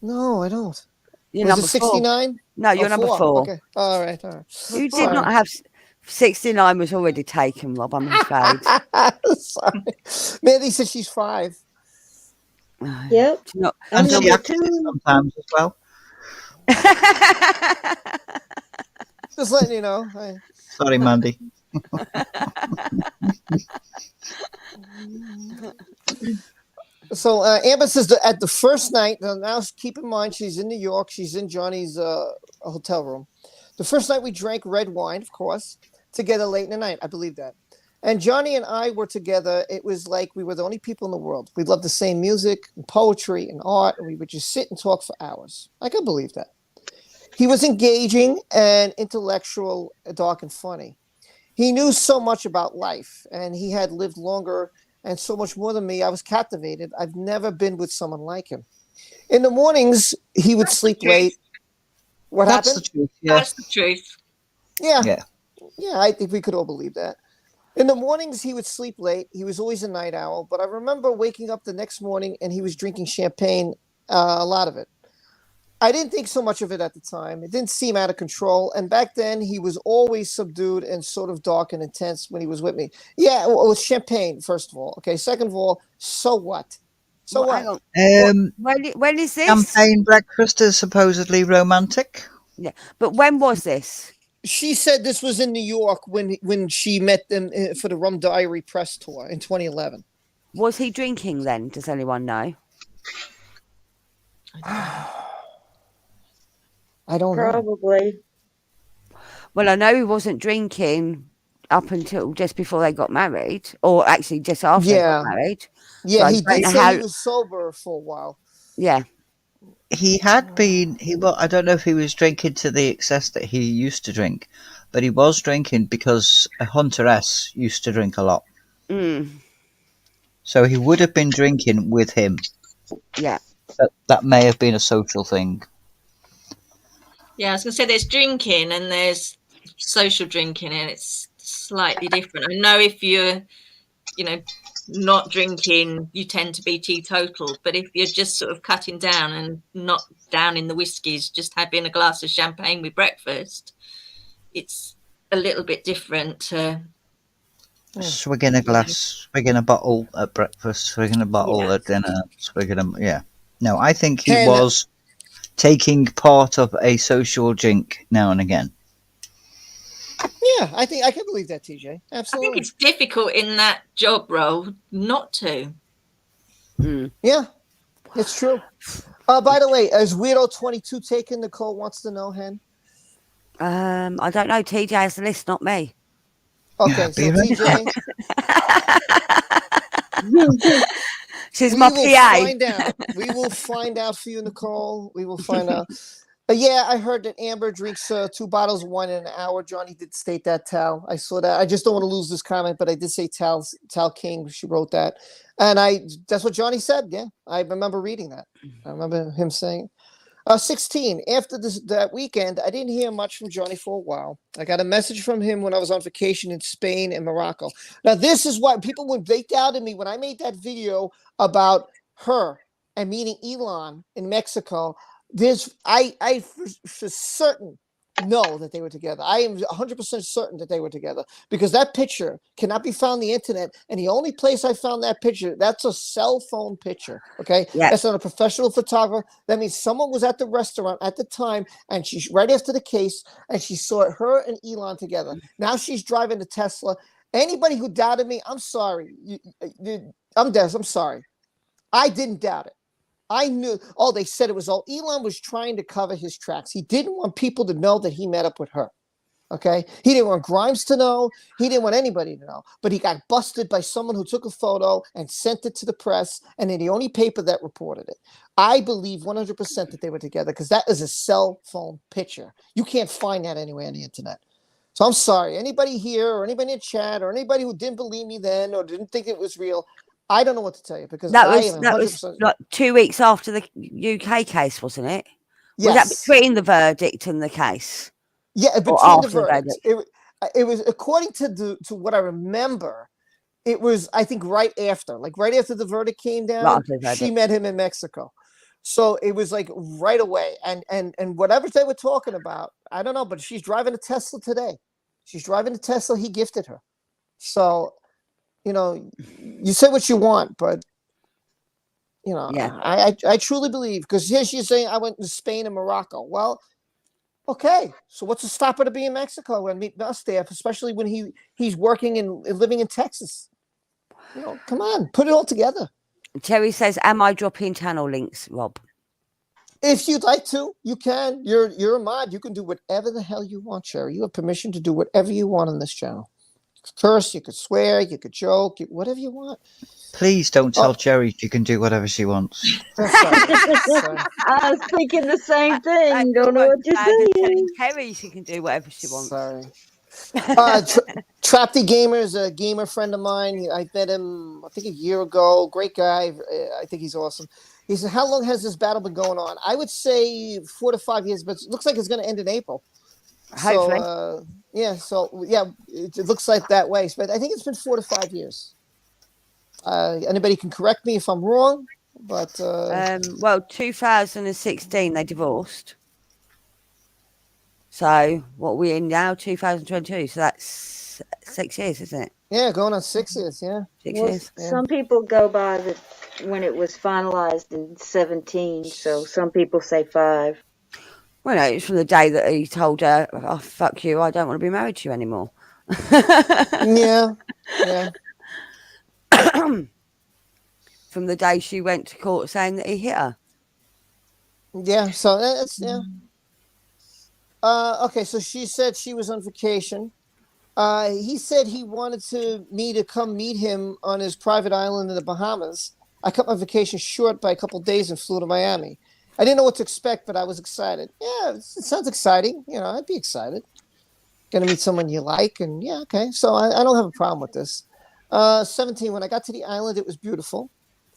No, I don't. You're Was number it 69? No, you're number 4. Okay. All right. You did not have 69 was already taken, Rob, I'm afraid. Sorry. Mandy says she's 5. Yep. And she acts sometimes as well. Just letting you know. Sorry, Mandy. So Amber says that at the first night, now keep in mind she's in New York. She's in Johnny's hotel room. The first night we drank red wine, of course, together late in the night. I believe that. And Johnny and I were together. It was like we were the only people in the world. We loved the same music and poetry and art, and we would just sit and talk for hours. I can believe that. He was engaging and intellectual, dark and funny. He knew so much about life, and he had lived longer and so much more than me. I was captivated. I've never been with someone like him. In the mornings, he would sleep late. What happened? That's the truth. Yeah. That's the truth. Yeah, I think we could all believe that. In the mornings, he would sleep late. He was always a night owl. But I remember waking up the next morning and he was drinking champagne, a lot of it. I didn't think so much of it at the time. It didn't seem out of control. And back then, he was always subdued and sort of dark and intense when he was with me. Yeah, well, with champagne, first of all. Okay, second of all, so what? So Well, hang what? on. Um, When is this? Champagne breakfast is supposedly romantic. Yeah, but when was this? She said this was in New York when she met them for the Rum Diary press tour in 2011. Was he drinking then? Does anyone know? I don't know. Probably. Well, I know he wasn't drinking up until just before they got married, or actually just after they got Yeah. married. Yeah, I he don't did know say how. he was sober for a while. Yeah, He had been. Well, I don't know if he was drinking to the excess that he used to drink, but he was drinking because a hunteress used to drink a lot. mm, So he would have been drinking with him. yeah. That may have been a social thing. Yeah, I was going to say there's drinking and there's social drinking, and it's slightly different. I know if you're, not drinking, you tend to be teetotal. But if you're just sort of cutting down and not down in the whiskies, just having a glass of champagne with breakfast, it's a little bit different. Swigging a glass, swigging a bottle at breakfast, swigging a bottle at dinner, swigging a yeah. No, I think he And was taking part of a social drink now and again. yeah, I think I can believe that, TJ. I think Absolutely. it's difficult in that job role not to. Mm. Yeah, it's true. By the way, is Weirdo 22 taken? Nicole wants to know, Hen. I don't know. TJ has the list, not me. Okay, so Be right TJ, She's we my will PA. find out. We will find out for you, Nicole. We will find out. Yeah, I heard that Amber drinks 2 bottles of wine in an hour. Johnny did state that, Tal. I saw that. I just don't want to lose this comment, but I did say Tal King. She wrote that. And that's what Johnny said. Yeah, I remember reading that. I remember him saying 16. After that weekend, I didn't hear much from Johnny for a while. I got a message from him when I was on vacation in Spain and Morocco. Now, this is why people, when they doubted me, when I made that video about her and meeting Elon in Mexico, I for certain know that they were together. I am 100% certain that they were together because that picture cannot be found on the internet. And the only place I found that picture, that's a cell phone picture. Okay. Yeah. That's not a professional photographer. That means someone was at the restaurant at the time and she's right after the case and she saw her and Elon together. Now she's driving the Tesla. Anybody who doubted me, I'm sorry. I'm Des. I'm sorry. I didn't doubt it. I knew. Oh, they said it was all. Elon was trying to cover his tracks. He didn't want people to know that he met up with her. Okay. He didn't want Grimes to know. He didn't want anybody to know. But he got busted by someone who took a photo and sent it to the press. And they're the only paper that reported it. I believe 100% that they were together because that is a cell phone picture. You can't find that anywhere on the internet. So I'm sorry. Anybody here or anybody in chat or anybody who didn't believe me then or didn't think it was real, I don't know what to tell you because That I was am that was 100%. like 2 weeks after the UK case, wasn't it? Was that Yes. between the verdict and the case? Yeah, Or between the after the verdicts. verdict? It was according to what I remember, it was I think right after the verdict came Right down, after the she verdict. met him in Mexico. So it was like right away. And whatever they were talking about, I don't know, but she's driving a Tesla today. She's driving a Tesla he gifted her. So, you say what you want, but Yeah. I truly believe because here she's saying I went to Spain and Morocco. Well, okay, so what's to stop her to be in Mexico and meet us there, especially when he's working and living in Texas? Come on, put it all together. Terry says, "Am I dropping channel links, Rob?" If you'd like to, you can. You're a mod. You can do whatever the hell you want, Cherry. You have permission to do whatever you want on this channel. You could curse, you could swear, you could joke, whatever you want. Please don't tell Jerry she can do whatever she wants. That's right. I was thinking the same thing. Don't know what you're Telling saying. Terry she can do whatever she wants. Sorry. Trapty Gamer is a gamer friend of mine. I met him, I think, a year ago. Great guy. I think he's awesome. He said, "How long has this battle been going on?" I would say 4 to 5 years, but it looks like it's going to end in April. Hopefully. So, it looks like that way. But I think it's been 4 to 5 years. Anybody can correct me if I'm wrong. But Well, 2016 they divorced. So what are we in now? 2022. So that's 6 years, isn't it? yeah, going on 6 years. Yeah. 6 Well, years. Yeah. some people go by the when it was finalized in 17, so some people say 5. Well, no, it's from the day that he told her, "Oh, fuck you, I don't want to be married to you anymore." Yeah. Yeah. From the day she went to court saying that he hit her. Yeah. So that's yeah. Okay. So she said she was on vacation. He said he wanted me to come meet him on his private island in the Bahamas. I cut my vacation short by a couple of days and flew to Miami. I didn't know what to expect, but I was excited. Yeah, it sounds exciting. You know, I'd be excited. Going to meet someone you like, and yeah, okay. So I don't have a problem with this. 17. When I got to the island, it was beautiful.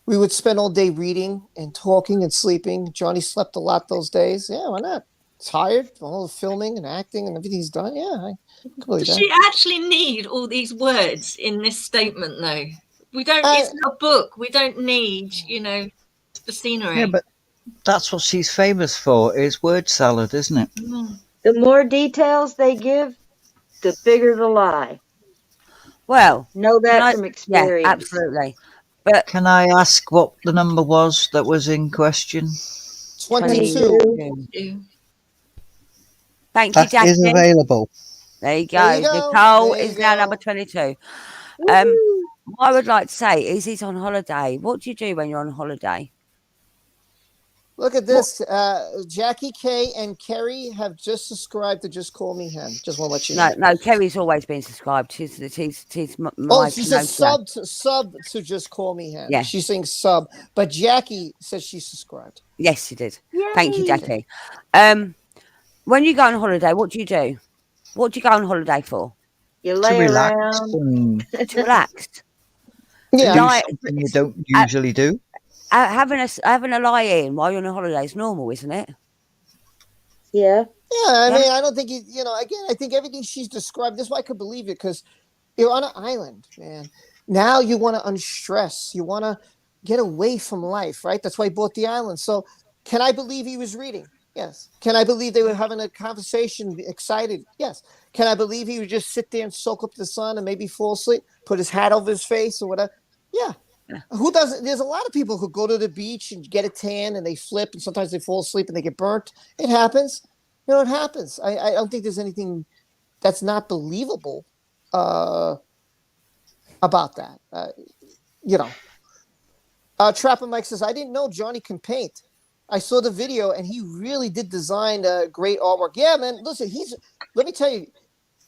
We would spend all day reading and talking and sleeping. Johnny slept a lot those days. Yeah, why not? Tired from all the filming and acting and everything he's done. Yeah, I can believe Does that. she actually need all these words in this statement, though? We don't. I- It's not a book. We don't need, the scenery. Yeah, but that's what she's famous for, is word salad, isn't it? The more details they give, the bigger the lie. Well, Know can that I? from Yeah, experience. absolutely. But Can I ask what the number was that was in question? 22. 22. thank you, That is Jackie. available. There you There you go. go. Nicole There you is now number go. 22. Woo! What I would like to say is he's on holiday. What do you do when you're on holiday? Look at this. Jackie K and Kerry have just subscribed to Just Call Me Hen. Just want to let you know. No, Kerry's always been subscribed. She's Oh, my she says promoter. sub to Just Call Me Hen. Yeah. She's saying sub, but Jackie says she's subscribed. Yes, she did. Thank you, Yay! Jackie. When you go on holiday, what do you do? What do you go on holiday for? You To lay relax around. and To relax. Yeah. do Lie, something you don't usually do. having a lie in while you're on a holiday is normal, isn't it? Yeah. Yeah, I Yeah. mean, I don't think again, I think everything she's described, this is why I could believe it, because you're on an island, man. Now you want to unstress. You want to get away from life, right? That's why he bought the island. So can I believe he was reading? Yes. Can I believe they were having a conversation, excited? Yes. Can I believe he would just sit there and soak up the sun and maybe fall asleep, put his hat over his face or whatever? Yeah. Yeah. Who doesn't? There's a lot of people who go to the beach and get a tan and they flip and sometimes they fall asleep and they get burnt. It happens. You know, it happens. I don't think there's anything that's not believable about that. You know, Trapper Mike says, I didn't know Johnny can paint. I saw the video and he really did design great artwork. Yeah, man. Listen, let me tell you,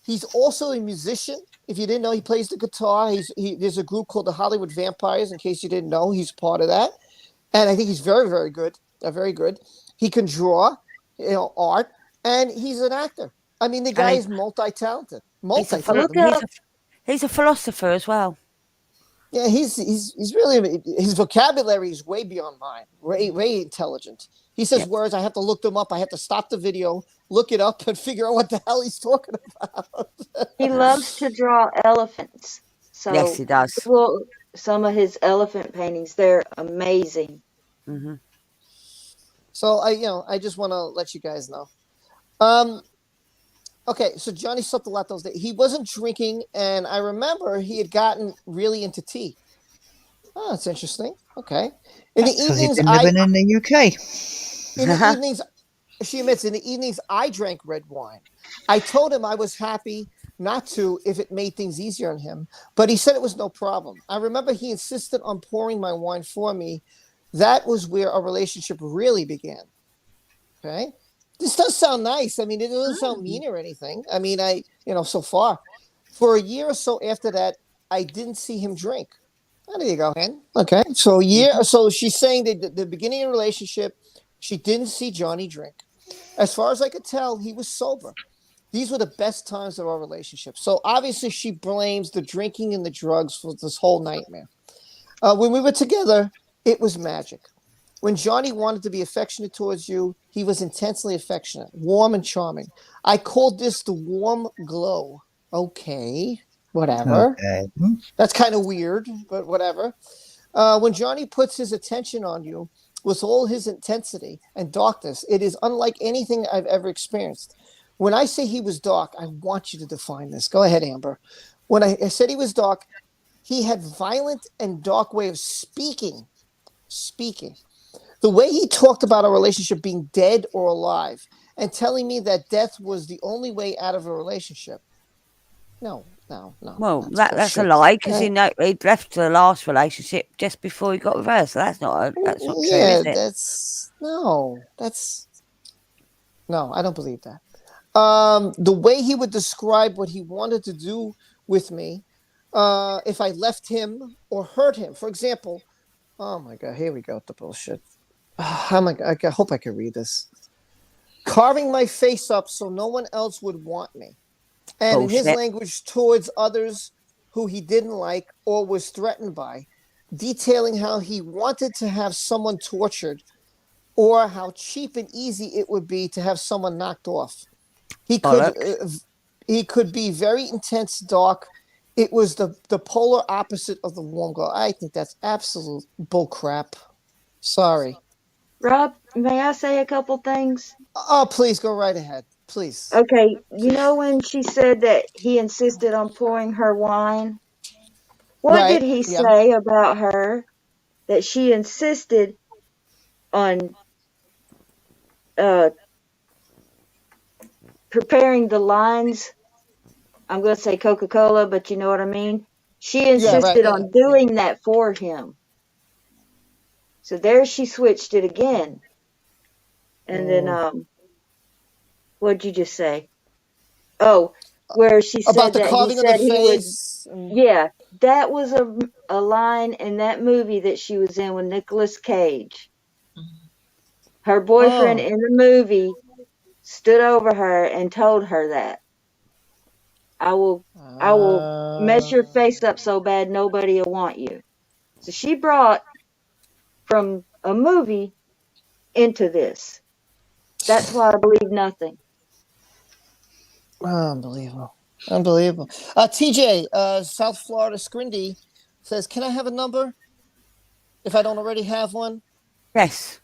he's also a musician. If you didn't know, he plays the guitar. There's a group called the Hollywood Vampires. In case you didn't know, he's part of that. And I think he's very, very good. Very good. He can draw, art, and he's an actor. I mean, the guy is multi-talented. He's a philosopher as well. Yeah, he's really, his vocabulary is way beyond mine. Way intelligent. He says words. I have to look them up. I have to stop the video, look it up, and figure out what the hell he's talking about. He loves to draw elephants. So Yes, he does. some of his elephant paintings, they're amazing. Mm-hmm. So I just want to let you guys know. Okay, so Johnny slept a lot those days. He wasn't drinking, and I remember he had gotten really into tea. Oh, that's interesting. Okay. In the Because he's evenings, been living in the UK. in the evenings, she admits, in the evenings, I drank red wine. I told him I was happy not to if it made things easier on him, but he said it was no problem. I remember he insisted on pouring my wine for me. That was where our relationship really began. Okay. This does sound nice. I mean, it doesn't sound mean or anything. I mean, so far. For a year or so after that, I didn't see him drink. Oh, there you go, Hen. Okay. So so she's saying that the beginning of the relationship, she didn't see Johnny drink. As far as I could tell, he was sober. These were the best times of our relationship. So obviously she blames the drinking and the drugs for this whole nightmare. When we were together, it was magic. When Johnny wanted to be affectionate towards you, he was intensely affectionate, warm and charming. I called this the warm glow. Okay, whatever. Okay. That's kind of weird, but whatever. When Johnny puts his attention on you with all his intensity and darkness, it is unlike anything I've ever experienced. When I say he was dark, I want you to define this. Go ahead, Amber. When I said he was dark, he had violent and dark way of speaking. The way he talked about a relationship being dead or alive and telling me that death was the only way out of a relationship. No. Well, that's a lie because he'd left the last relationship just before he got with her, so that's not true, is it? No, I don't believe that. The way he would describe what he wanted to do with me, if I left him or hurt him, for example. Oh my God, here we go with the bullshit. Oh my God, I hope I can read this. Carving my face up so no one else would want me. And bullshit. In his language towards others who he didn't like or was threatened by, detailing how he wanted to have someone tortured or how cheap and easy it would be to have someone knocked off. He could be very intense, dark. It was the polar opposite of the warm glow. I think that's absolute bullcrap. Sorry. Rob, may I say a couple things? Oh, please go right ahead. Please. Okay, you know when she said that he insisted on pouring her wine? What did he say about her that she insisted on preparing the lines? I'm going to say Coca-Cola, but you know what I mean? She insisted on doing that for him. So there she switched it again. And then, what'd you just say? Oh, where she said about the that carving he said of the face. Yeah, that was a line in that movie that she was in with Nicolas Cage. Her boyfriend in the movie stood over her and told her that. I will mess your face up so bad nobody will want you. So she brought from a movie into this. That's why I believe nothing. Unbelievable. TJ, South Florida Scrindy says, can I have a number if I don't already have one? Yes.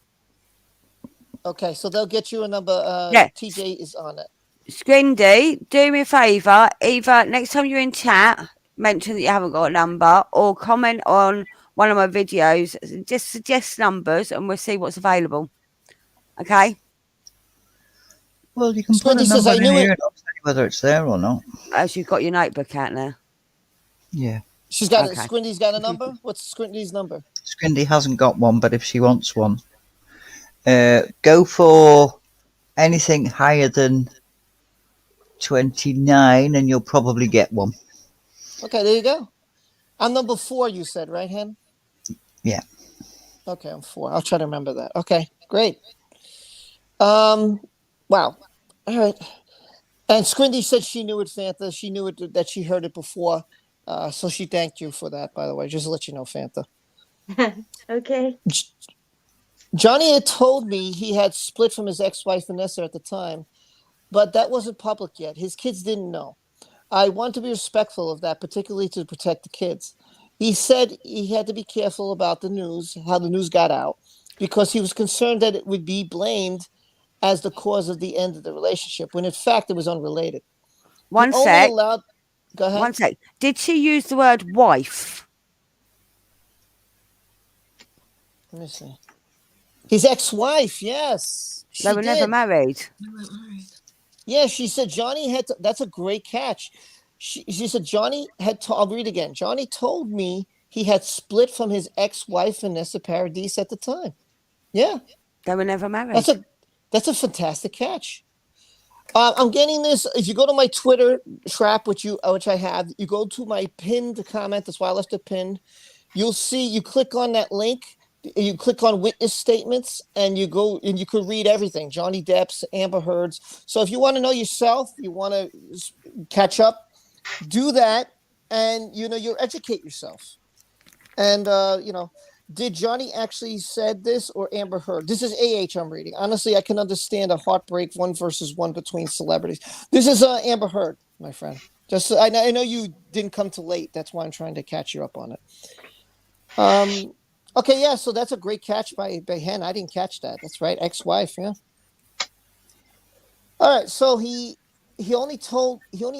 Okay, so they'll get you a number. TJ is on it. Scrindy, do me a favour. Either next time you're in chat, mention that you haven't got a number, or comment on one of my videos. Just suggest numbers and we'll see what's available. Okay? Well, you can put a number in here and I'll tell you whether it's there or not. As you've got your notebook out now. Yeah. She's got Scrindy's got a number? What's Scrindy's number? Scrindy hasn't got one, but if she wants one, go for anything higher than 29 and you'll probably get one. Okay, there you go. I'm number 4, you said, right, Hen? Yeah. Okay, I'm 4. I'll try to remember that. Okay, great. Wow. All right. And Scrindy said she knew it, Fanta. She knew it, that she heard it before. So she thanked you for that, by the way. Just to let you know, Fanta. Okay. Johnny had told me he had split from his ex-wife, Vanessa, at the time, but that wasn't public yet. His kids didn't know. I want to be respectful of that, particularly to protect the kids. He said he had to be careful about the news, how the news got out, because he was concerned that it would be blamed as the cause of the end of the relationship, when in fact it was unrelated. One sec. Go ahead. One sec. Did she use the word wife? Let me see. His ex-wife, yes. They were never married. Yeah, she said Johnny had to, that's a great catch. She said Johnny had I'll read again. Johnny told me he had split from his ex-wife, Vanessa Paradis, at the time. Yeah. They were never married. That's a fantastic catch. I'm getting this. If you go to my Twitter trap, which I have, you go to my pinned comment. That's why I left it pinned. You'll see. You click on that link. You click on witness statements, and you go and you could read everything. Johnny Depp's, Amber Heard's. So if you want to know yourself, you want to catch up, do that, and you'll educate yourself. And did Johnny actually said this or Amber Heard? This is I'm reading. Honestly, I can understand a heartbreak 1-1 between celebrities. This is Amber Heard, my friend. I know you didn't come too late. That's why I'm trying to catch you up on it. Okay, yeah. So that's a great catch by Hen. I didn't catch that. That's right, ex-wife. Yeah. All right. So he only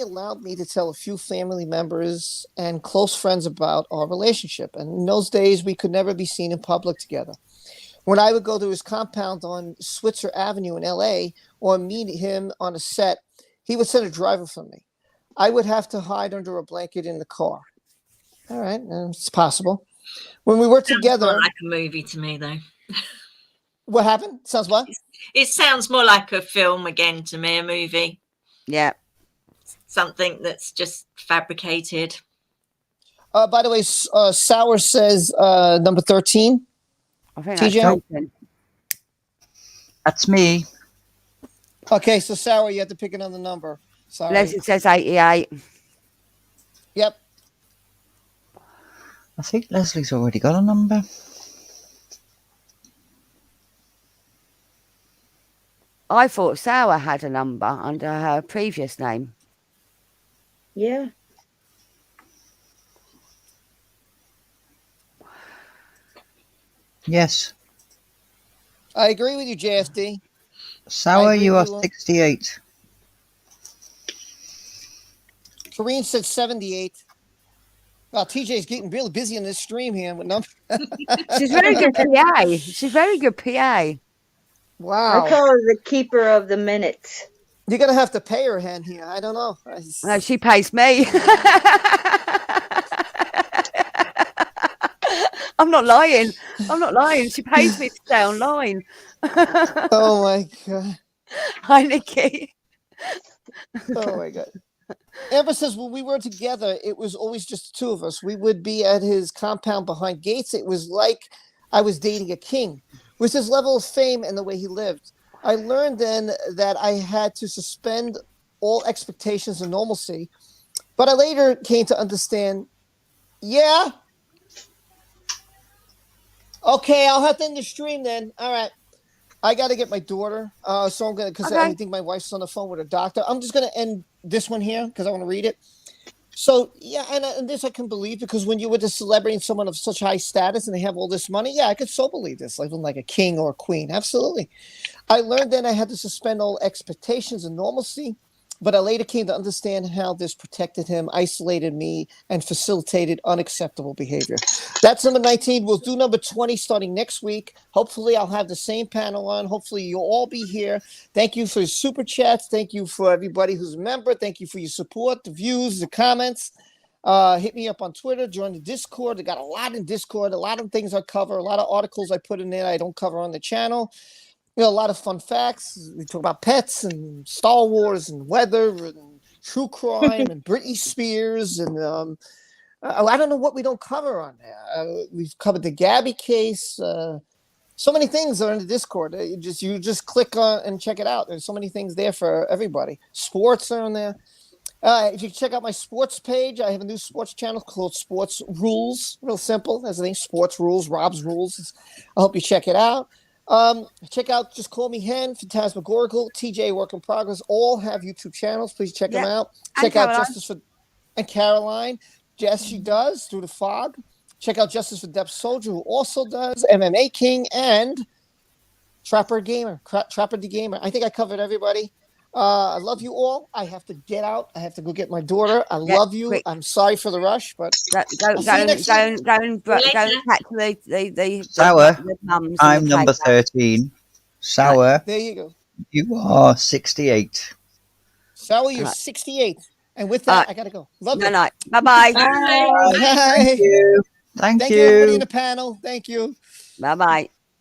allowed me to tell a few family members and close friends about our relationship. And in those days, we could never be seen in public together. When I would go to his compound on Switzer Avenue in LA or meet him on a set, he would send a driver for me. I would have to hide under a blanket in the car. All right, it's possible. When we were Sounds more together, like a movie to me, though. what happened? Sounds what? It sounds more like a film again to me, a movie. Yeah. Something that's just fabricated. By the way, Sour says number 13. I think TJ? that's taken. That's me. Okay, so Sour, you have to pick another number. Sorry. Leslie says 88. Yep. I think Leslie's already got a number. I thought Sour had a number under her previous name. Yeah. Yes. I agree with you, JFD. Sour, agree you are with you. 68. Kareen said 78. Wow, TJ's getting really busy in this stream here with numbers. She's very good PA. She's very good PA. Wow. I call her the keeper of the minutes. You're going to have to pay her, Hen, here. I don't know. No, she pays me. I'm not lying. I'm not lying. She pays me to stay online. Oh, my God. Hi, Nikki. Oh, my God. Amber says, when we were together, it was always just the two of us. We would be at his compound behind gates. It was like I was dating a king. With his level of fame and the way he lived, I learned then that I had to suspend all expectations of normalcy. But I later came to understand, yeah. Okay, I'll have to end the stream then. All right. I got to get my daughter. So I'm going to, because I think my wife's on the phone with a doctor. I'm just going to end this one here because I want to read it. So, yeah, and this I can believe, because when you're with a celebrity and someone of such high status and they have all this money, yeah, I could so believe this, like a king or a queen. Absolutely. I learned then I had to suspend all expectations of normalcy, but I later came to understand how this protected him, isolated me, and facilitated unacceptable behavior. That's number 19. We'll do number 20 starting next week. Hopefully, I'll have the same panel on. Hopefully, you'll all be here. Thank you for your super chats. Thank you for everybody who's a member. Thank you for your support, the views, the comments. Hit me up on Twitter. Join the Discord. I got a lot in Discord. A lot of things I cover. A lot of articles I put in there I don't cover on the channel. You know, a lot of fun facts. We talk about pets and Star Wars and weather and true crime and Britney Spears and I don't know what we don't cover on there. We've covered the Gabby case. So many things are in the Discord. You just click on and check it out. There's so many things there for everybody. Sports are on there. If you check out my sports page, I have a new sports channel called Sports Rules. Real simple. That's the name. Sports Rules. Rob's Rules. I hope you check it out. Check out Just Call Me Hen, Phantasmagorical, TJ Work in Progress. All have YouTube channels. Please check them out. Check out Justice for and Caroline. Yes, she does through the fog. Check out Justice for Depp Soldier, who also does MMA King and Trapper the Gamer. I think I covered everybody. I love you all. I have to get out. I have to go get my daughter. I love you. Quick. I'm sorry for the rush, but Go and chat to the Sour, mums. I'm number 13. Sour, right, there you go. You are 68. Sour, you're 68. And with that, I got to go. Love you. Night. Bye-bye. Bye. Thank you. Thank you, everybody in the panel. Thank you. Bye-bye.